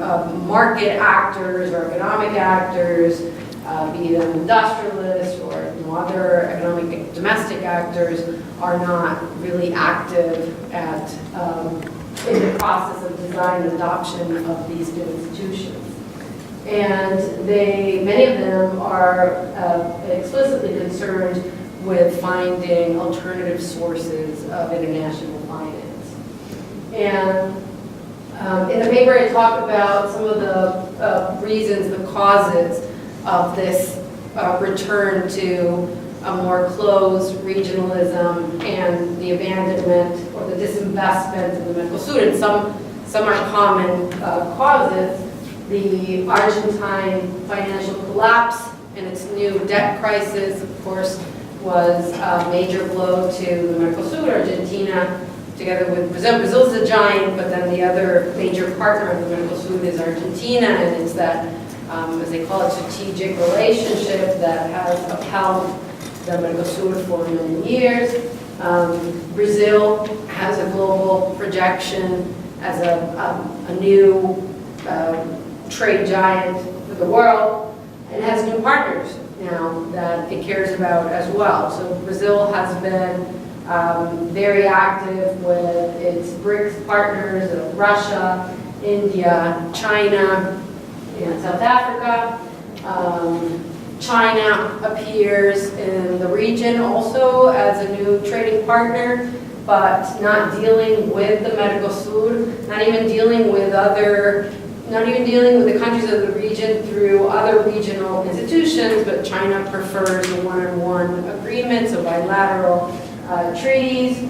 C: market actors or economic actors, be them industrialists or other economic domestic actors, are not really active in the process of design and adoption of these new institutions. And many of them are explicitly concerned with finding alternative sources of international finance. And in the paper, I talk about some of the reasons, the causes of this return to a more closed regionalism and the abandonment or the disinvestment in the Mercosur. And some are common causes. The Argentine financial collapse and its new debt crisis, of course, was a major blow to the Mercosur. Argentina, together with Brazil. Brazil's a giant, but then the other major partner of the Mercosur is Argentina, and it's that, as they call it, strategic relationship that has upheld the Mercosur for many years. Brazil has a global projection as a new trade giant for the world, and has new partners now that it cares about as well. So Brazil has been very active with its BRICS partners of Russia, India, China, and South Africa. China appears in the region also as a new trading partner, but not dealing with the Mercosur, not even dealing with the countries of the region through other regional institutions, but China prefers a one-on-one agreement, so bilateral treaties.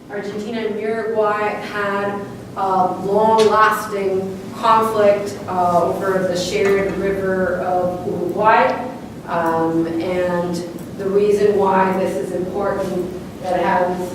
C: Argentina and Uruguay had a long-lasting conflict over the shared river of Uruguay, and the reason why this is important that has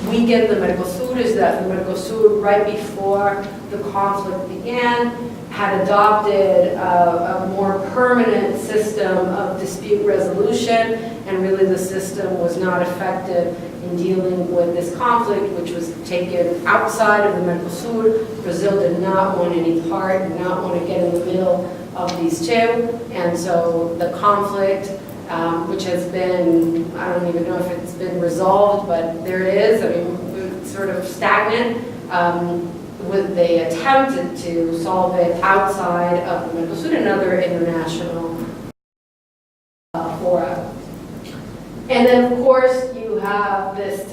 C: weakened the Mercosur is that the Mercosur, right before the conflict began, had adopted a more permanent system of dispute resolution, and really the system was not effective in dealing with this conflict, which was taken outside of the Mercosur. Brazil did not want any part, did not want to get in the middle of these two, and so the conflict, which has been, I don't even know if it's been resolved, but there it is. I mean, it's sort of stagnant. They attempted to solve it outside of the Mercosur and other international fora. And then, of course, you have this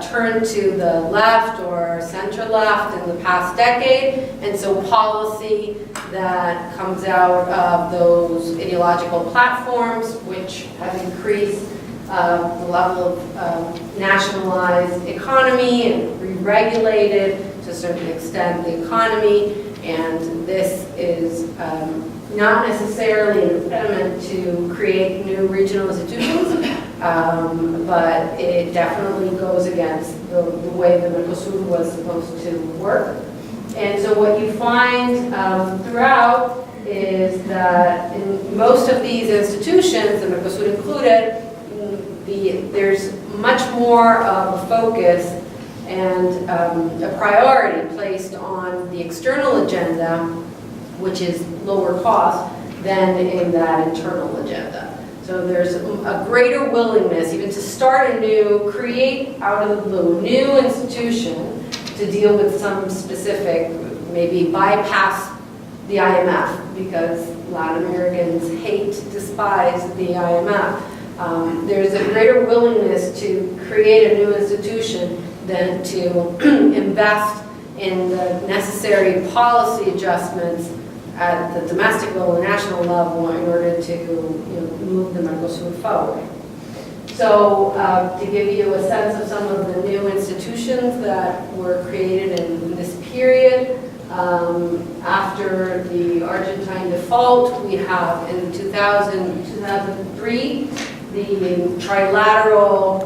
C: turn to the left or center-left in the past decade, and so policy that comes out of those ideological platforms, which have increased the level of nationalized economy and re-regulated to a certain extent the economy, and this is not necessarily an impediment to create new regional institutions, but it definitely goes against the way the Mercosur was supposed to work. And so what you find throughout is that in most of these institutions, the Mercosur included, there's much more of a focus and a priority placed on the external agenda, which is lower cost, than in that internal agenda. So there's a greater willingness even to start anew, create out of the blue, new institution to deal with some specific, maybe bypass the IMF, because Latin Americans hate, despise the IMF. There's a greater willingness to create a new institution than to invest in the necessary policy adjustments at the domestic level, national level, in order to move the Mercosur forward. So to give you a sense of some of the new institutions that were created in this period, after the Argentine default, we have in 2003 the trilateral,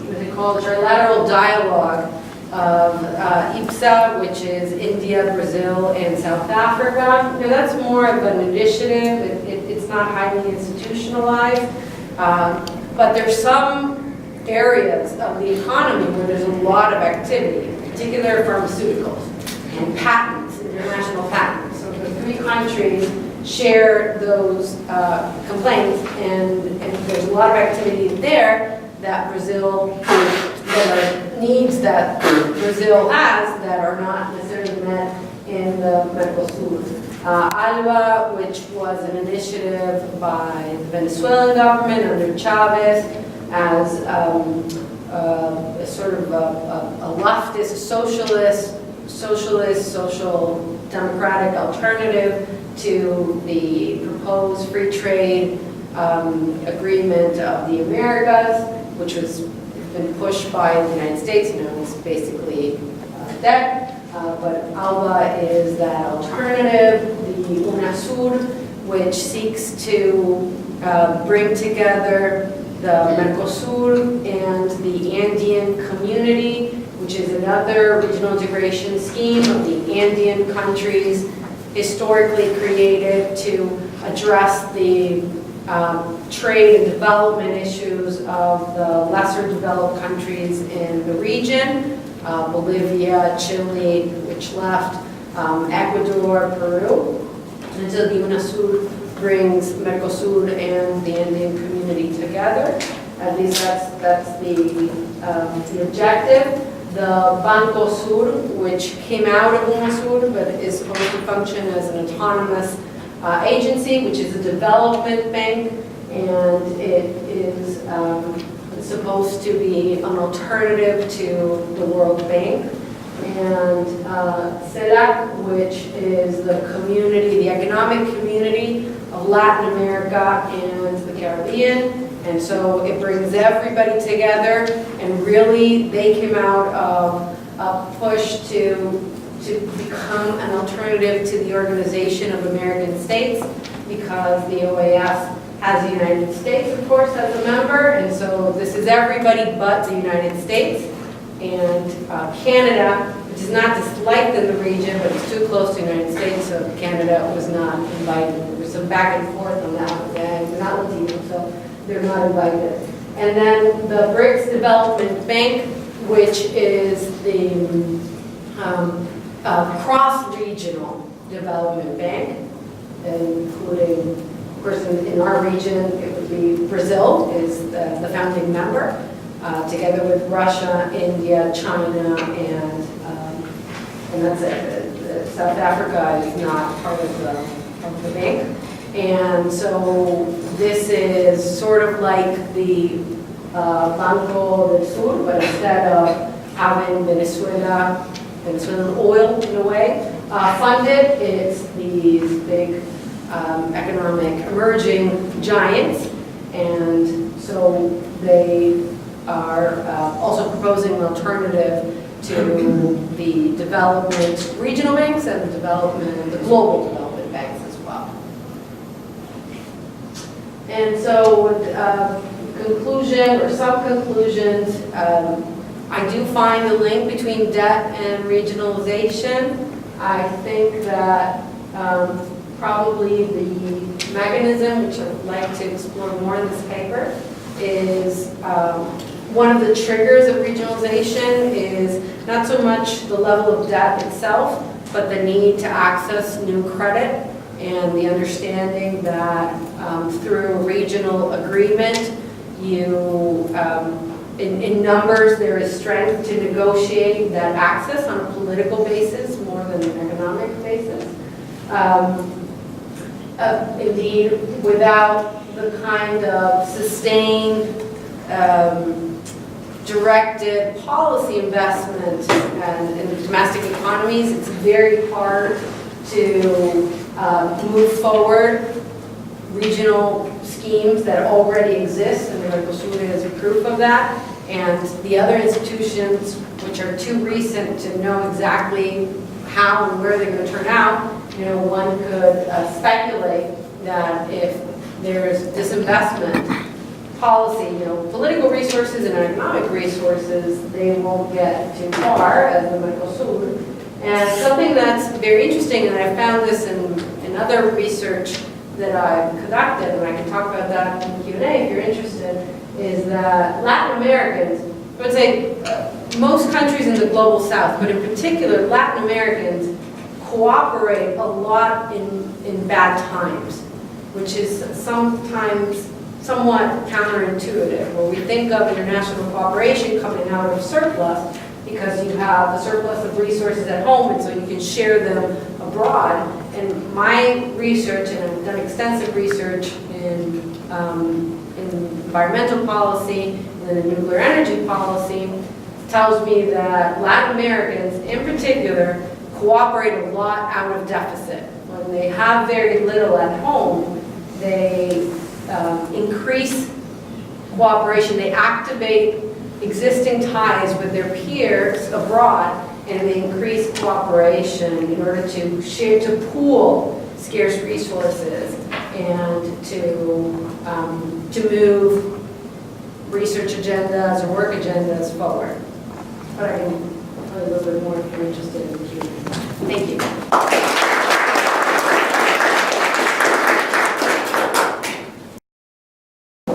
C: what they call the trilateral dialogue of IPSA, which is India, Brazil, and South Africa. Now, that's more of an initiative. It's not highly institutionalized, but there's some areas of the economy where there's a lot of activity, in particular pharmaceuticals and patents, international patents. So the three countries share those complaints, and there's a lot of activity there that Brazil, that are needs that Brazil has that are not necessarily met in the Mercosur. ALBA, which was an initiative by the Venezuelan government under Chavez as a sort of a leftist, socialist, social democratic alternative to the proposed free trade agreement of the Americas, which was been pushed by the United States. You know, it's basically dead. But ALBA is that alternative, the UNASUR, which seeks to bring together the Mercosur and the Andean community, which is another regional integration scheme of the Andean countries, historically created to address the trade and development issues of the lesser developed countries in the region. Bolivia, Chile, which left, Ecuador, Peru. And so the UNASUR brings Mercosur and the Andean community together. At least that's the objective. The Banco Sur, which came out of UNASUR but is supposed to function as an autonomous agency, which is a development bank, and it is supposed to be an alternative to the World Bank. And CELAC, which is the community, the economic community of Latin America and the Caribbean. And so it brings everybody together, and really they came out of a push to become an alternative to the Organization of American States, because the OAS has the United States, of course, as a member, and so this is everybody but the United States. And Canada, which is not disliked in the region, but it's too close to the United States, so Canada was not invited. There was some back and forth on that one. They're not Latino, so they're not invited. And then the BRICS Development Bank, which is the cross-regional development bank, including, of course, in our region, it would be Brazil is the founding member, together with Russia, India, China, and that's it. South Africa is not part of the bank. And so this is sort of like the Banco del Sur, but instead of having Venezuelan oil in a way funded, it's these big economic emerging giants. And so they are also proposing an alternative to the development regional banks and the global development banks as well. And so conclusion or some conclusions, I do find the link between debt and regionalization. I think that probably the mechanism, which I'd like to explore more in this paper, is one of the triggers of regionalization is not so much the level of debt itself, but the need to access new credit and the understanding that through regional agreement, in numbers, there is strength to negotiate that access on a political basis more than an economic basis. Indeed, without the kind of sustained, directed policy investment in domestic economies, it's very hard to move forward regional schemes that already exist, and the Mercosur is a proof of that. And the other institutions, which are too recent to know exactly how and where they're going to turn out, one could speculate that if there's disinvestment policy, political resources and economic resources, they won't get too far as the Mercosur. And something that's very interesting, and I found this in other research that I've conducted, and I can talk about that in Q&A if you're interested, is that Latin Americans, I would say most countries in the global south, but in particular Latin Americans, cooperate a lot in bad times, which is sometimes somewhat counterintuitive, where we think of international cooperation coming out of surplus because you have a surplus of resources at home and so you can share them abroad. And my research, and I've done extensive research in environmental policy and in nuclear energy policy, tells me that Latin Americans in particular cooperate a lot out of deficit. When they have very little at home, they increase cooperation, they activate existing ties with their peers abroad, and they increase cooperation in order to share, to pool scarce resources and to move research agendas or work agendas forward. But I can tell you a little bit more if you're interested in the Q&A. Thank you.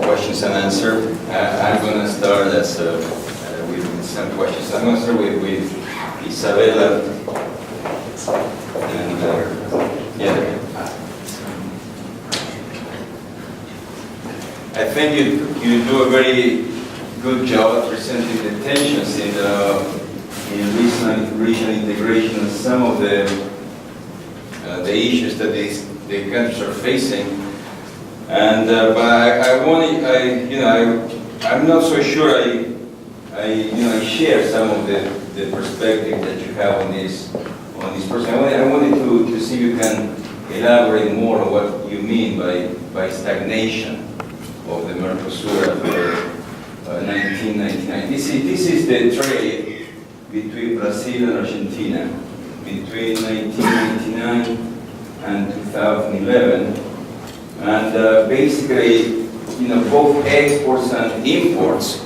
D: Questions and answers. I'm going to start with some questions. I'm going to start with Isabella. And yeah, I think you do a very good job at presenting the tensions in regional integration and some of the issues that the countries are facing. And but I'm not so sure I share some of the perspective that you have on this person. I wanted to see if you can elaborate more on what you mean by stagnation of the Mercosur after 1999. This is the trade between Brazil and Argentina between 1999 and 2011. And basically, both exports and imports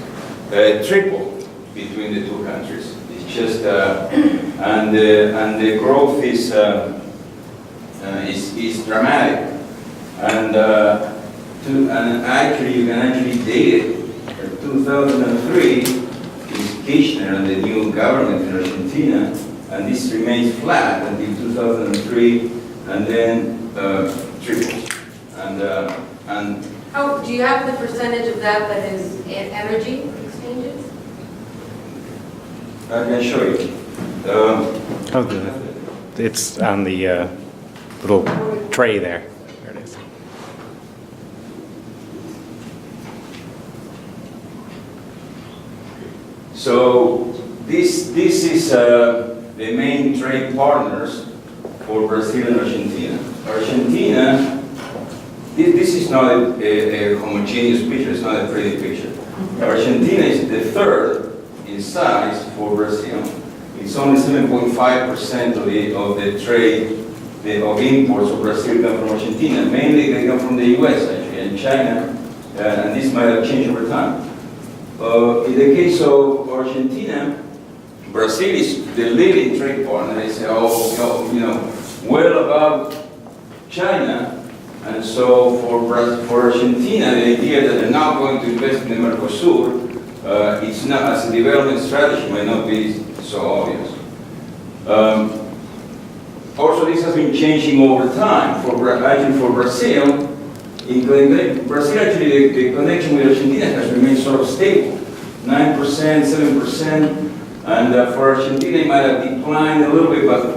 D: tripled between the two countries. It's just, and the growth is dramatic. And actually, you can actually date it. 2003 is Kirchner and the new government in Argentina, and this remains flat until 2003, and then tripled. And
C: how, do you have the percentage of that is energy exchanges?
D: I can show you.
E: It's on the little tray there. There it is.
D: So this is the main trade partners for Brazil and Argentina. Argentina. This is not a homogeneous picture, it's not a pretty picture. Argentina is the third in size for Brazil. It's only 7.5% of the trade of imports of Brazil come from Argentina. Mainly they come from the US actually, and China, and this might have changed over time. In the case of Argentina, Brazil is the leading trade partner. They say, well above China. And so for Argentina, the idea that they're not going to invest in the Mercosur, it's not, as a development strategy, might not be so obvious. Also, this has been changing over time. For Brazil, actually, the connection with Argentina has remained sort of stable, 9%, 7%, and for Argentina, it might have declined a little bit, but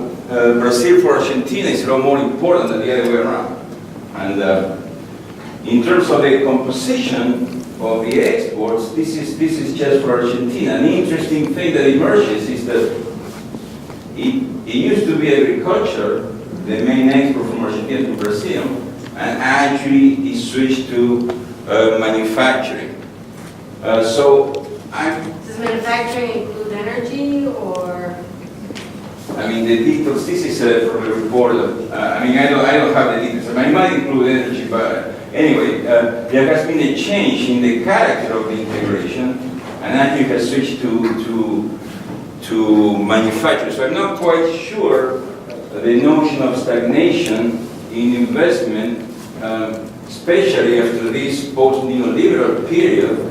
D: Brazil for Argentina is a lot more important than the other way around. And in terms of the composition of the exports, this is just for Argentina. An interesting thing that emerges is that it used to be agriculture, the main export from Argentina to Brazil, and actually it switched to manufacturing.
C: Does manufacturing include energy or?
D: I mean, the details, this is from a report. I don't have the details. I mean, it might include energy, but anyway, there has been a change in the character of the integration, and actually has switched to manufacture. So I'm not quite sure the notion of stagnation in investment especially after this post-neoliberal period,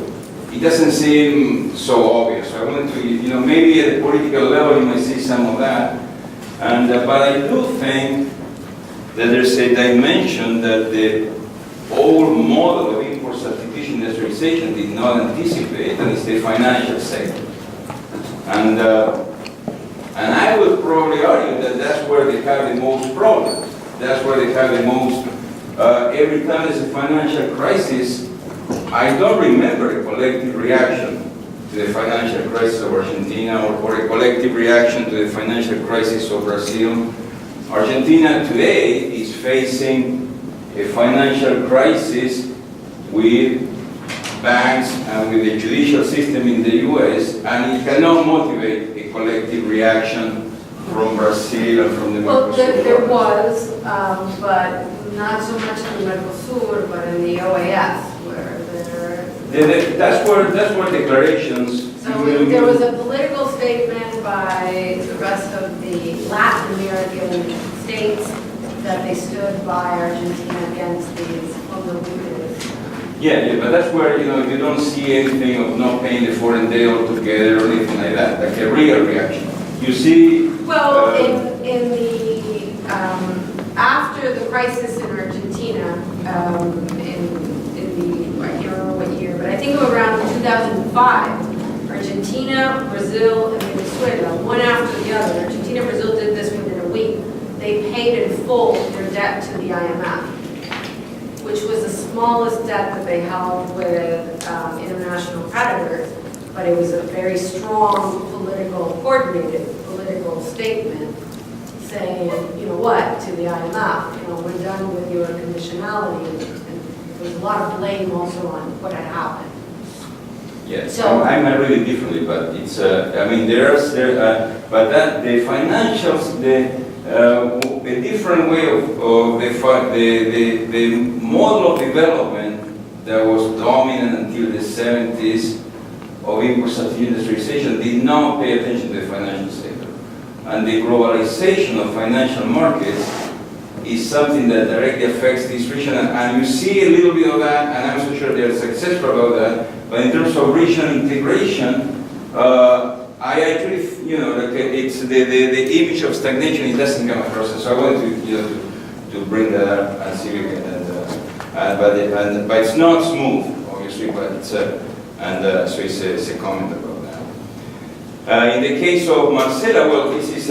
D: it doesn't seem so obvious. I wanted to, maybe at the political level you might see some of that. And, but I do think that there's a dimension that the old model of import substitution industrialization did not anticipate, and it's the financial sector. And I would probably argue that that's where they have the most problems. That's where they have the most, every time there's a financial crisis, I don't remember a collective reaction to the financial crisis of Argentina or a collective reaction to the financial crisis of Brazil. Argentina today is facing a financial crisis with banks and with the judicial system in the US, and it cannot motivate a collective reaction from Brazil and from the
C: Well,
D: Mercosur.
C: there was, but not so much in the Mercosur, but in the OAS, where
D: That's where declarations.
C: So there was a political statement by the rest of the Latin American states that they stood by Argentina against these vulnerabilities.
D: Yeah, but that's where, you don't see anything of not paying the foreign debt altogether or anything like that, like a real reaction. You see...
C: Well, in the, after the crisis in Argentina, I can't remember what year, but I think around 2005, Argentina, Brazil, and Venezuela, one after the other, Argentina, Brazil did this within a week. They paid in full their debt to the IMF, which was the smallest debt that they held with international creditors, but it was a very strong coordinated political statement saying, you know what, to the IMF, we're done with your conditionality. There was a lot of blame also on what had happened.
D: Yes,
C: So-
D: I might read it differently, but it's, but that the financials, a different way of the model of development that was dominant until the 70s of import substitution industrialization did not pay attention to the financial sector. And the globalization of financial markets is something that directly affects this region, and you see a little bit of that, and I'm so sure they're successful about that. But in terms of regional integration, I actually, it's the image of stagnation. It doesn't come across. So I wanted to bring that up and see if we can. But it's not smooth, obviously. But it's so it's a comment about that. In the case of Marcela, well, this is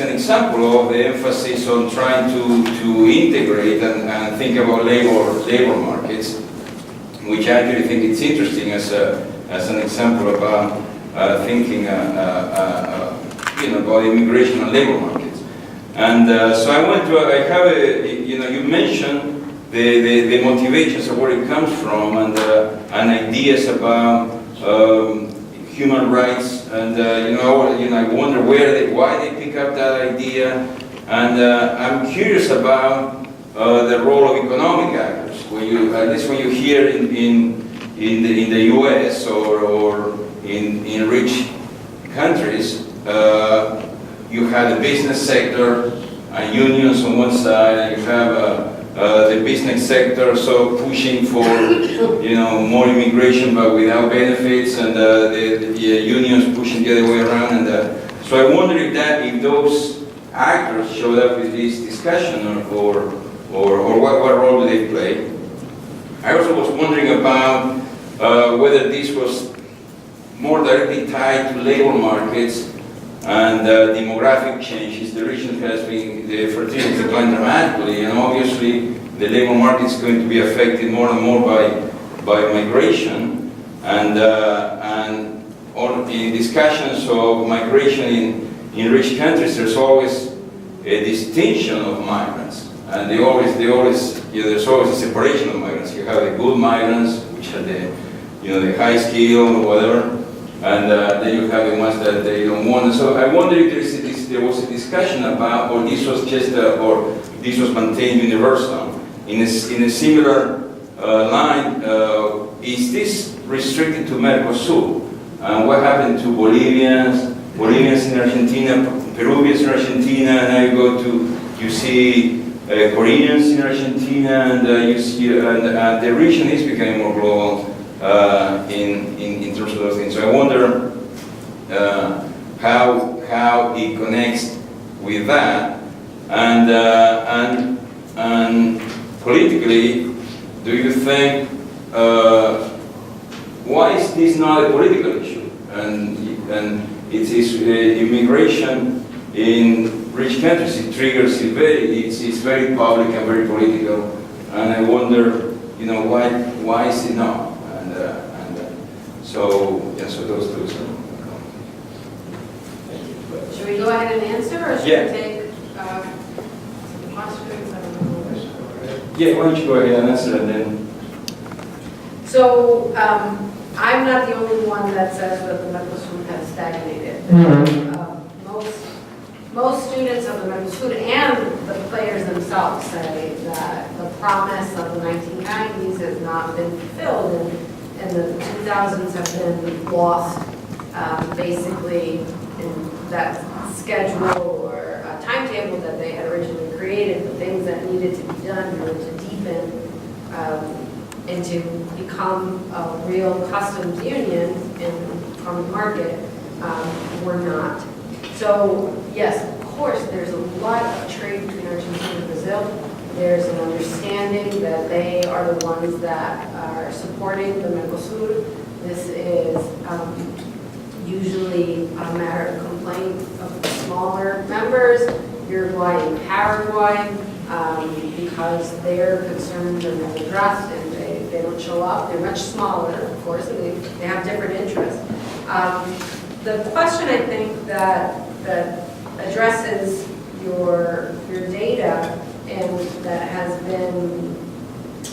D: an example of the emphasis on trying to integrate and think about labor markets, which I actually think it's interesting as an example about thinking about immigration and labor markets. And so I have you mentioned the motivations of where it comes from and ideas about human rights, and I wonder why they pick up that idea, and I'm curious about the role of economic actors. At least when you hear in the U.S. or in rich countries, you have the business sector and unions on one side, and you have the business sector so pushing for more immigration but without benefits, and the unions pushing the other way around. And so I wonder if those actors showed up with this discussion or what role do they play. I also was wondering about whether this was more directly tied to labor markets and demographic changes. The region has been, the fertility declined dramatically, and obviously the labor market is going to be affected more and more by migration. And in discussions of migration in rich countries, there's always a distinction of migrants, and there's always a separation of migrants. You have the good migrants, which are the high skill or whatever, and then you have the ones that they don't want. And so I wonder if there was a discussion about, or this was just, or this was maintained universal. In a similar line, is this restricted to Mercosur? And what happened to Bolivians in Argentina, Peruvians in Argentina, and now you see Koreans in Argentina, and you see, and the region is becoming more global in terms of those things. So I wonder how it connects with that, and politically, do you think why is this not a political issue? And it is immigration in rich countries. It triggers it it's very public and very political. And I wonder, why is it not? So those two.
C: Should we go ahead and answer, or should
D: Yeah.
C: we take some questions? I don't know.
D: Yeah, why don't you go ahead and answer and then.
C: So, I'm not the only one that says that the Mercosur has stagnated. Most students of the Mercosur and the players themselves say that the promise of the 1990s has not been fulfilled, and the 2000s have been lost, basically in that schedule or timetable that they had originally created. The things that needed to be done were to deepen and to become a real customs union in common market were not. So yes, of course, there's a lot of trade between Argentina and Brazil. There's an understanding that they are the ones that are supporting the Mercosur. This is usually a matter of complaint of the smaller members, Uruguay and Paraguay, because their concerns are not addressed and they don't show up. They're much smaller, of course, and they have different interests. The question I think that addresses your data, and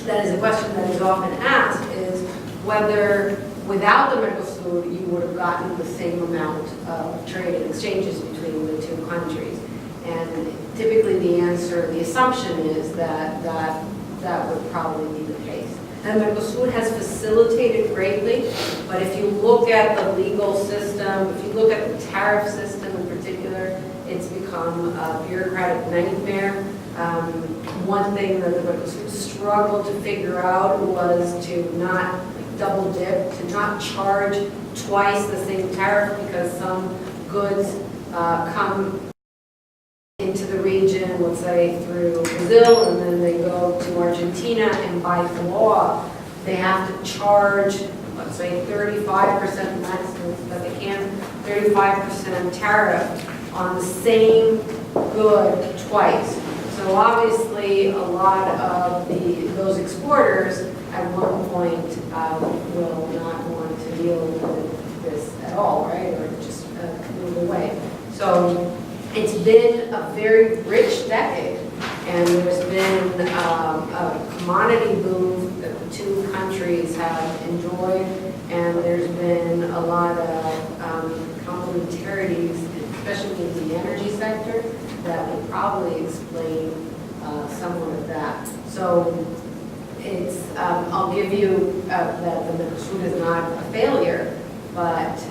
C: that is a question that is often asked, is whether without the Mercosur you would have gotten the same amount of trade and exchanges between the two countries. And typically the answer, the assumption is that would probably be the case. And Mercosur has facilitated greatly, but if you look at the legal system, if you look at the tariff system in particular, it's become a bureaucratic nightmare. One thing that the Mercosur struggled to figure out was to not double dip, to not charge twice the same tariff, because some goods come into the region, let's say through Brazil, and then they go to Argentina, and by law, they have to charge, let's say 35% maximum, but they can 35% tariff on the same good twice. So obviously, a lot of those exporters at one point will not want to deal with this at all, right? Or just move away. So it's been a very rich decade, and there's been a commodity boom that the two countries have enjoyed, and there's been a lot of complementarities, especially in the energy sector, that would probably explain somewhat of that. So it's, I'll give you that the Mercosur is not a failure, but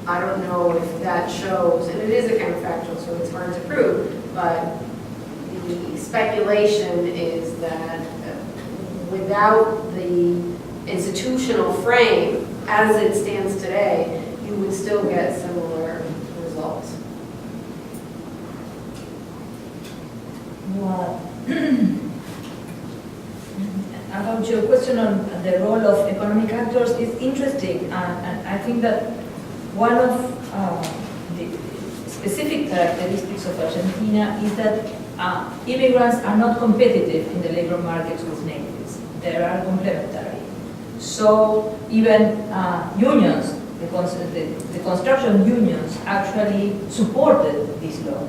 C: I don't know if that shows, and it is a counterfactual, so it's hard to prove, but the speculation is that without the institutional frame as it stands today, you would still get similar results.
A: Well, about your question on the role of economic actors is interesting, and I think that one of the specific characteristics of Argentina is that immigrants are not competitive in the labor markets with natives. They are complementary. So even unions, the construction unions actually supported this law.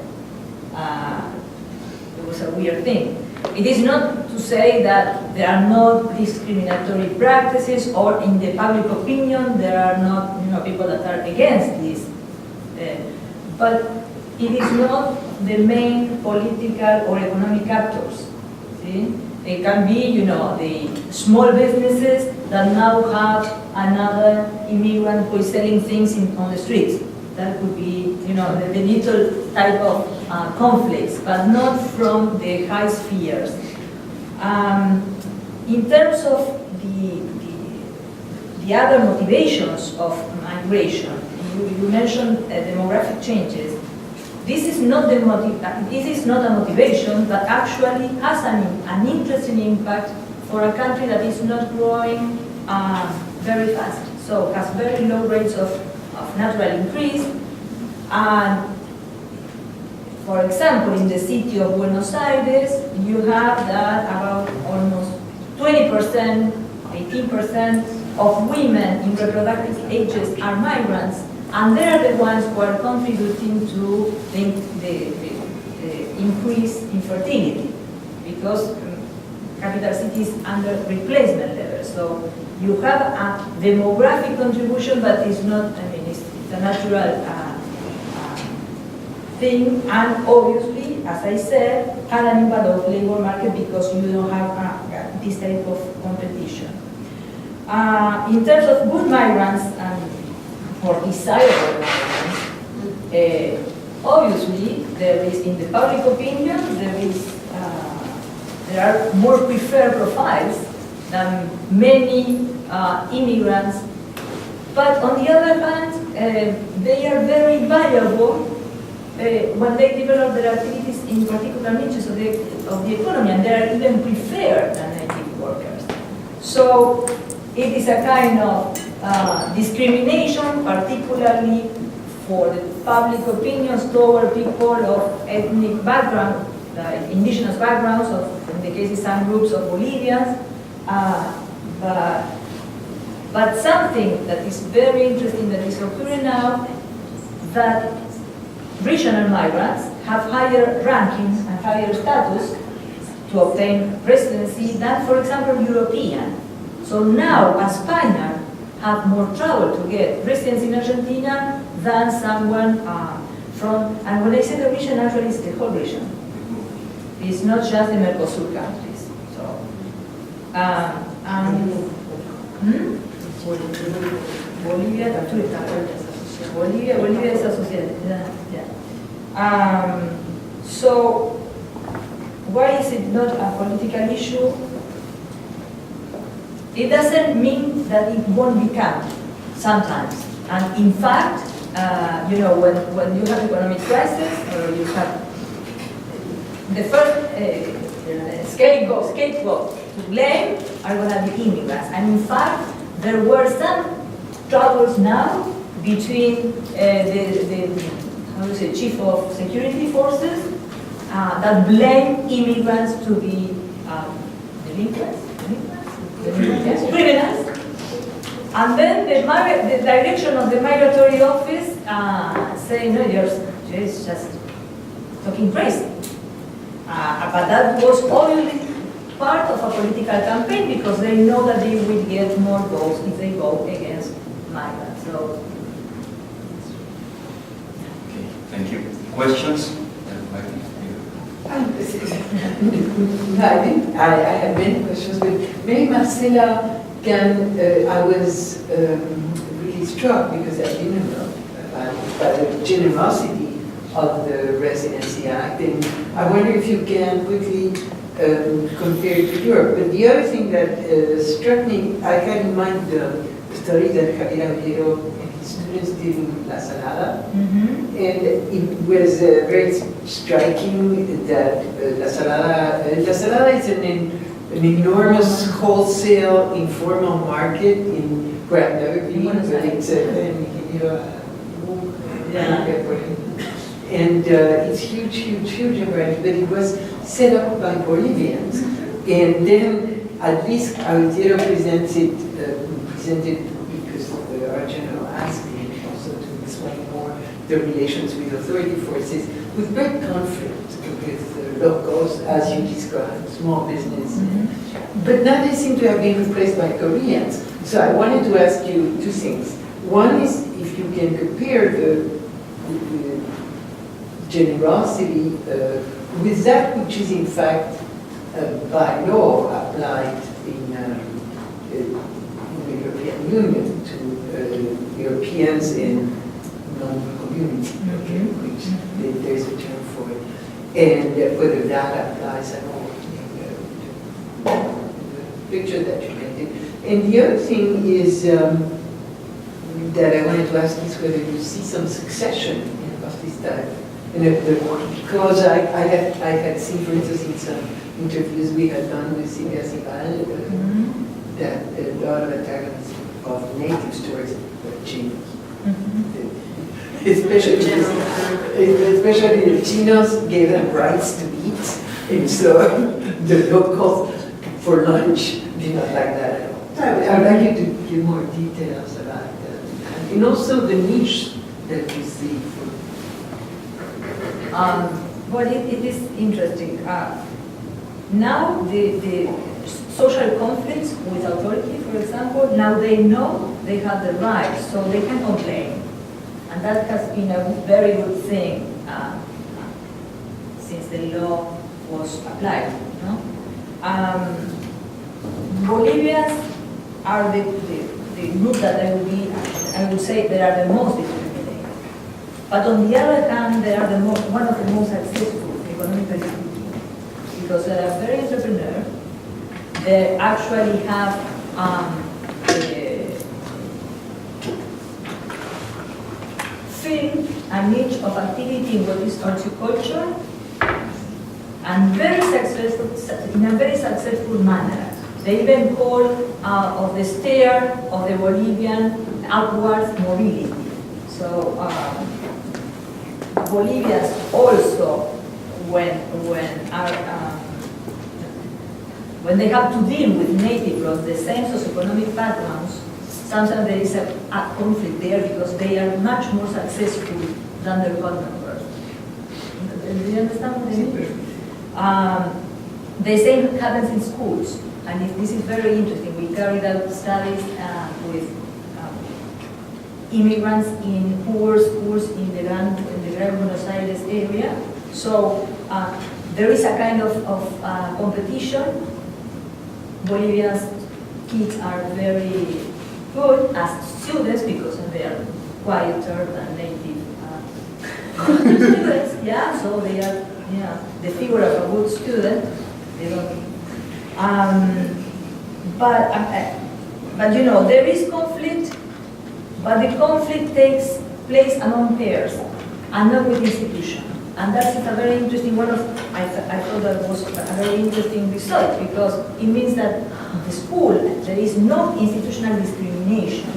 A: It was a weird thing. It is not to say that there are no discriminatory practices, or in the public opinion there are not people that are against this. But it is not the main political or economic actors. See? It can be, the small businesses that now have another immigrant who is selling things on the streets. That could be, the little type of conflicts, but not from the high spheres. In terms of the other motivations of migration, you mentioned demographic changes. This is not a motivation, but actually has an interesting impact for a country that is not growing very fast. So has very low rates of natural increase. And for example, in the city of Buenos Aires, you have that about almost 20%, 18% of women in reproductive ages are migrants, and they are the ones who are contributing to the increase in fertility, because capital cities under replacement levels. So you have a demographic contribution, but it's not, it's a natural thing, and obviously, as I said, had an impact on the labor market because you don't have this type of competition. In terms of good migrants or desirable migrants, obviously there is, in the public opinion, there are more preferred profiles than many immigrants, but on the other hand, they are very valuable when they develop their activities in particular niches of the economy, and they are even preferred than native workers. So it is a kind of discrimination, particularly for the public opinions toward people of ethnic background, indigenous backgrounds, in the case of some groups of Bolivians, but something that is very interesting that is occurring now, that regional migrants have higher rankings and higher status to obtain residency than, for example, European. So now a Spaniard have more trouble to get residency in Argentina than someone from, and when I say the region, actually it's the whole region. It's not just the Mercosur countries. So, Bolivia is associated. Yeah. So, why is it not a political issue? It doesn't mean that it won't become sometimes. And in fact, when you have economic crisis, or you have the first scapegoat to blame are going to be immigrants. And in fact, there were some troubles now between the chief of security forces that blame immigrants to be delinquents, criminals. And then the direction of the migratory office saying, no, you're just talking crazy. But that was only part of a political campaign because they know that they will get more votes if they go against migrants. So.
D: Okay, thank you. Questions?
F: I have many questions, but maybe Marcela can, I was really struck because I didn't know by the generosity of the Residency Act, and I wonder if you can quickly compare it to Europe. But the other thing that struck me, I had in mind the story that Javier Aguero and his students did in La Salada, and it was very striking that La Salada is an enormous wholesale informal market in where I've never been, but it's and it's huge branch, but it was set up by Bolivians, and then at least Aguero presented because our general asked me also to explain more the relations with authority forces with great conflict with locals, as you described, small business. But now they seem to have been replaced by Koreans. So I wanted to ask you two things. One is if you can compare the generosity with that which is in fact by law applied in the European Union to Europeans in non-community, which there's a term for it, and whether that applies at all. The picture that you painted. And the other thing is that I wanted to ask is whether you see some succession of this type. Because I had seen, for instance, in some interviews we had done with Silvia Sigal, that a lot of antagonists of native stories were Chinos. Especially the Chinos gave them rights to eat, and so the locals for lunch did not like that at all. I'd like you to give more details about that, and also the niche that you see.
A: Well, it is interesting. Now the social conflicts with authority, for example, now they know they have the right, so they can complain. And that has been a very good thing since the law was applied. No? Bolivians are the group that I would say they are the most discriminated. But on the other hand, they are one of the most successful economically speaking, because they are very entrepreneurs. They actually have filled a niche of activity in what is horticulture, and very successful, in a very successful manner. They even call of the stair of the Bolivian upwards mobility. So Bolivians also, when they have to deal with native from the same socioeconomic backgrounds, sometimes there is a conflict there because they are much more successful than their counterparts. Do you understand what I mean? The same happens in schools, and this is very interesting. We carried out studies with immigrants in poor schools in the Gran Buenos Aires area. So there is a kind of competition. Bolivia's kids are very good as students because they are quieter than native students. Yeah, so they are the figure of a good student. They don't. But you know there is conflict, but the conflict takes place among peers and not with institutions. And that's a very interesting one. I thought that was a very interesting result because it means that the school there is no institutional discrimination.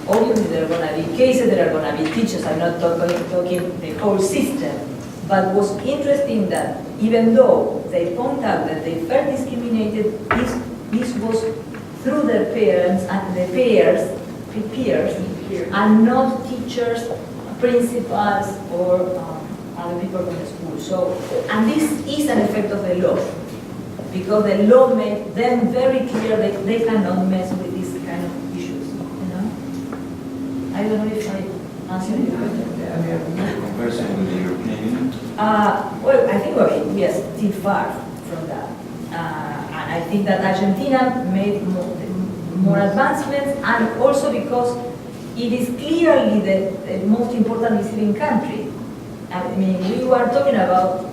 A: Obviously there are going to be cases, there are going to be teachers. I'm not talking the whole system. But what's interesting that even though they point out that they felt discriminated, this was through their parents and the peers, and not teachers, principals, or other people from the school. So, and this is an effect of the law, because the law made them very clear that they cannot mess with these kind of issues. You know, I don't know if I answered your question.
D: Comparison with the European Union?
A: Well, I think we are still far from that. And I think that Argentina made more advancements, and also because it is clearly the most important receiving country. I mean, we were talking about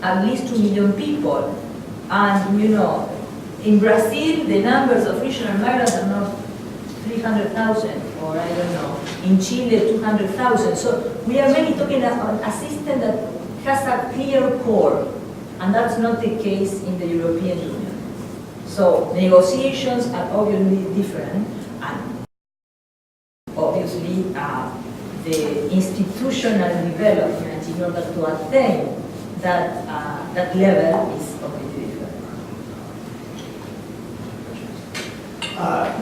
A: at least 2 million people. And, you know, in Brazil, the numbers of regional migrants are not 300,000, or I don't know, in Chile, 200,000. So we are really talking about a system that has a clear core, and that's not the case in the European Union. So negotiations are obviously different, and obviously the institutional development in order to attain that level is completely different.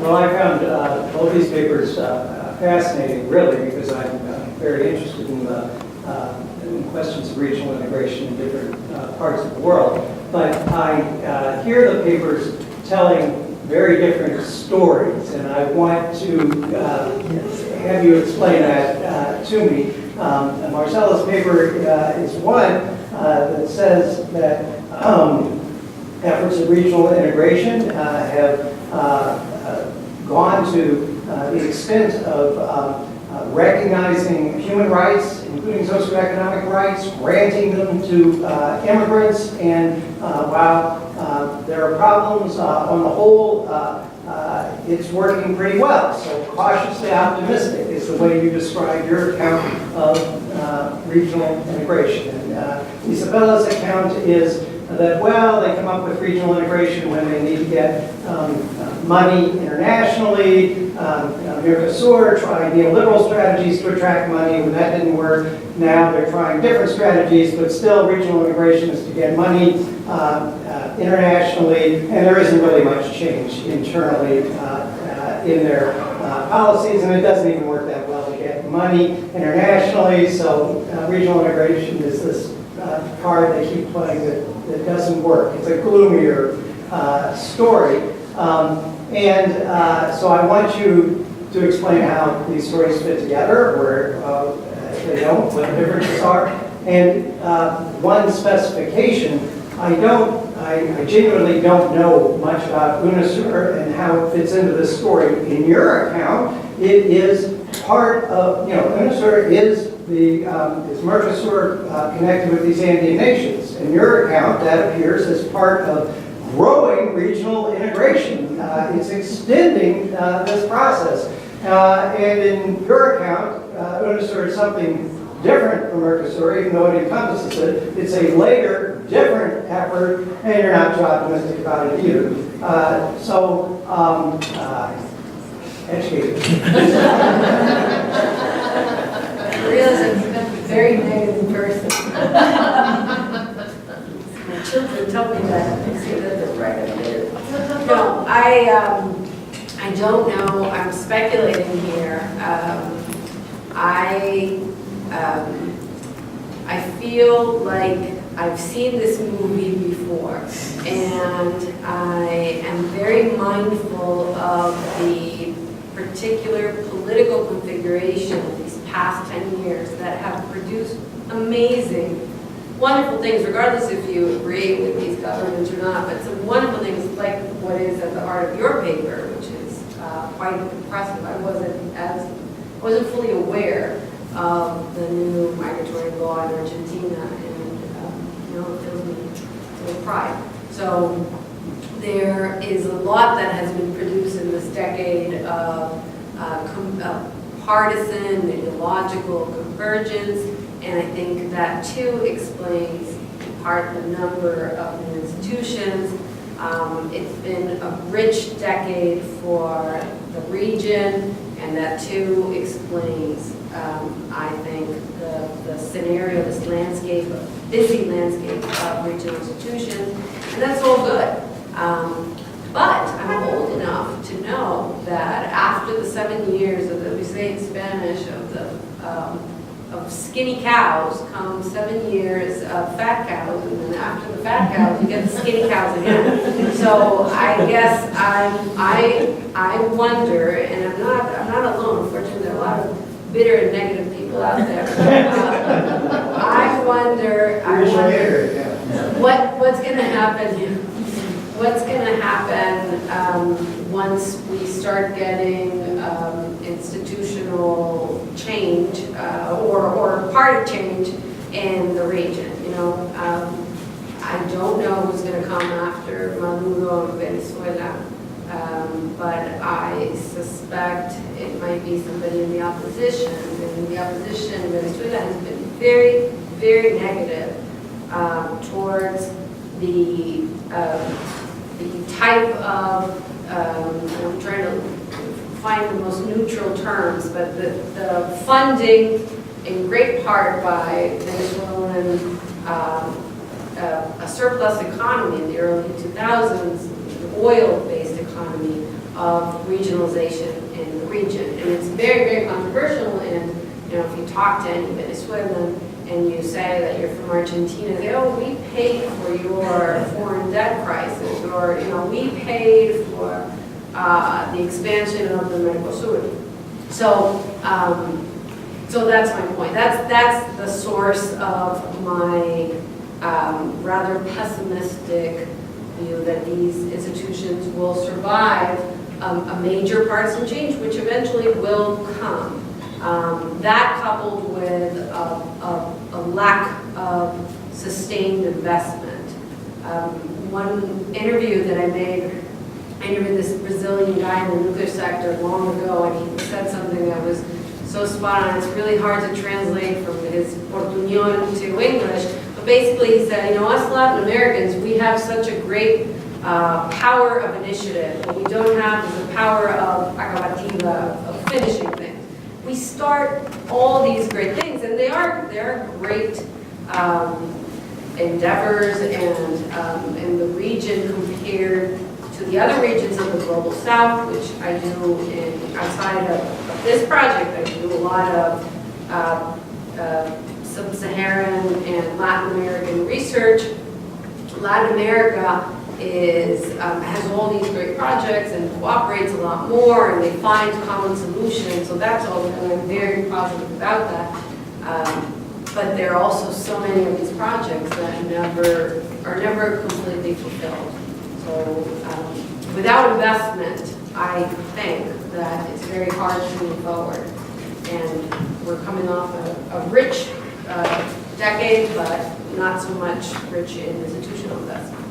G: Well, I found both these papers fascinating, really, because I'm very interested in questions of regional integration in different parts of the world. But I hear the papers telling very different stories, and I want to have you explain that to me. Marcella's paper is one that says that efforts of regional integration have gone to the extent of recognizing human rights, including socioeconomic rights, granting them to immigrants, and while there are problems on the whole, it's working pretty well. So cautiously optimistic is the way you describe your account of regional integration. And Isabella's account is that, well, they come up with regional integration when they need to get money internationally. Mercosur tried neoliberal strategies to attract money. When that didn't work, now they're trying different strategies, but still regional integration is to get money internationally, and there isn't really much change internally in their policies, and it doesn't even work that well to get money internationally, so regional integration is this card they keep playing that doesn't work. It's a gloomier story. So I want you to explain how these stories fit together, or if they don't, what the differences are. And one specification, I genuinely don't know much about UNASUR and how it fits into this story. In your account, it is part of, UNASUR is Mercosur connected with these Andean nations. In your account, that appears as part of growing regional integration. It's extending this process. And in your account, UNASUR is something different from Mercosur, even though it encompasses it. It's a later, different effort, and you're not too optimistic about it either. Educated.
B: I realize I've been a very negative person. My children tell me that. They say that they're right up there.
C: No, I don't know. I'm speculating here. I feel like I've seen this movie before, and I am very mindful of the particular political configuration of these past 10 years that have produced amazing, wonderful things, regardless if you agree with these governments or not, but some wonderful things like what is at the heart of your paper, which is quite impressive. I wasn't fully aware of the new migratory law in Argentina, and it fills me with pride. So there is a lot that has been produced in this decade of partisan, ideological convergence, and I think that too explains in part the number of new institutions. It's been a rich decade for the region, and that too explains, I think, the scenario, this landscape, busy landscape of regional institutions, and that's all good. But I'm old enough to know that after the 7 years of we say in Spanish, of skinny cows come 7 years of fat cows, and then after the fat cows, you get the skinny cows again. So I guess I wonder, and I'm not alone. Unfortunately, there are a lot of bitter and negative people out there. I wonder what's going to happen. What's going to happen once we start getting institutional change or part of change in the region? I don't know who's going to come after Maduro in Venezuela, but I suspect it might be somebody in the opposition. And the opposition in Venezuela has been very, very negative towards the type of, I'm trying to find the most neutral terms, but the funding in great part by Venezuelan, a surplus economy in the early 2000s, an oil-based economy of regionalization in the region. And it's very, very controversial, and if you talk to any Venezuelan, and you say that you're from Argentina, they we paid for your foreign debt crisis, or we paid for the expansion of the Mercosur. So that's my point. That's the source of my rather pessimistic view that these institutions will survive a major partisan change, which eventually will come. That coupled with a lack of sustained investment. One interview that I interviewed this Brazilian guy in the nuclear sector long ago, and he said something that was so spot on. It's really hard to translate from his Portuñol to English, but basically he said, us Latin Americans, we have such a great power of initiative. What we don't have is the power of acabativa, of finishing things. We start all these great things, and they are great endeavors, and in the region compared to the other regions of the Global South, which I do outside of this project. I do a lot of sub-Saharan and Latin American research. Latin America has all these great projects and cooperates a lot more, and they find common solutions. So that's all, and I'm very positive about that. But there are also so many of these projects that are never completely fulfilled. So without investment, I think that it's very hard to move forward. And we're coming off a rich decade, but not so much rich in institutional investment.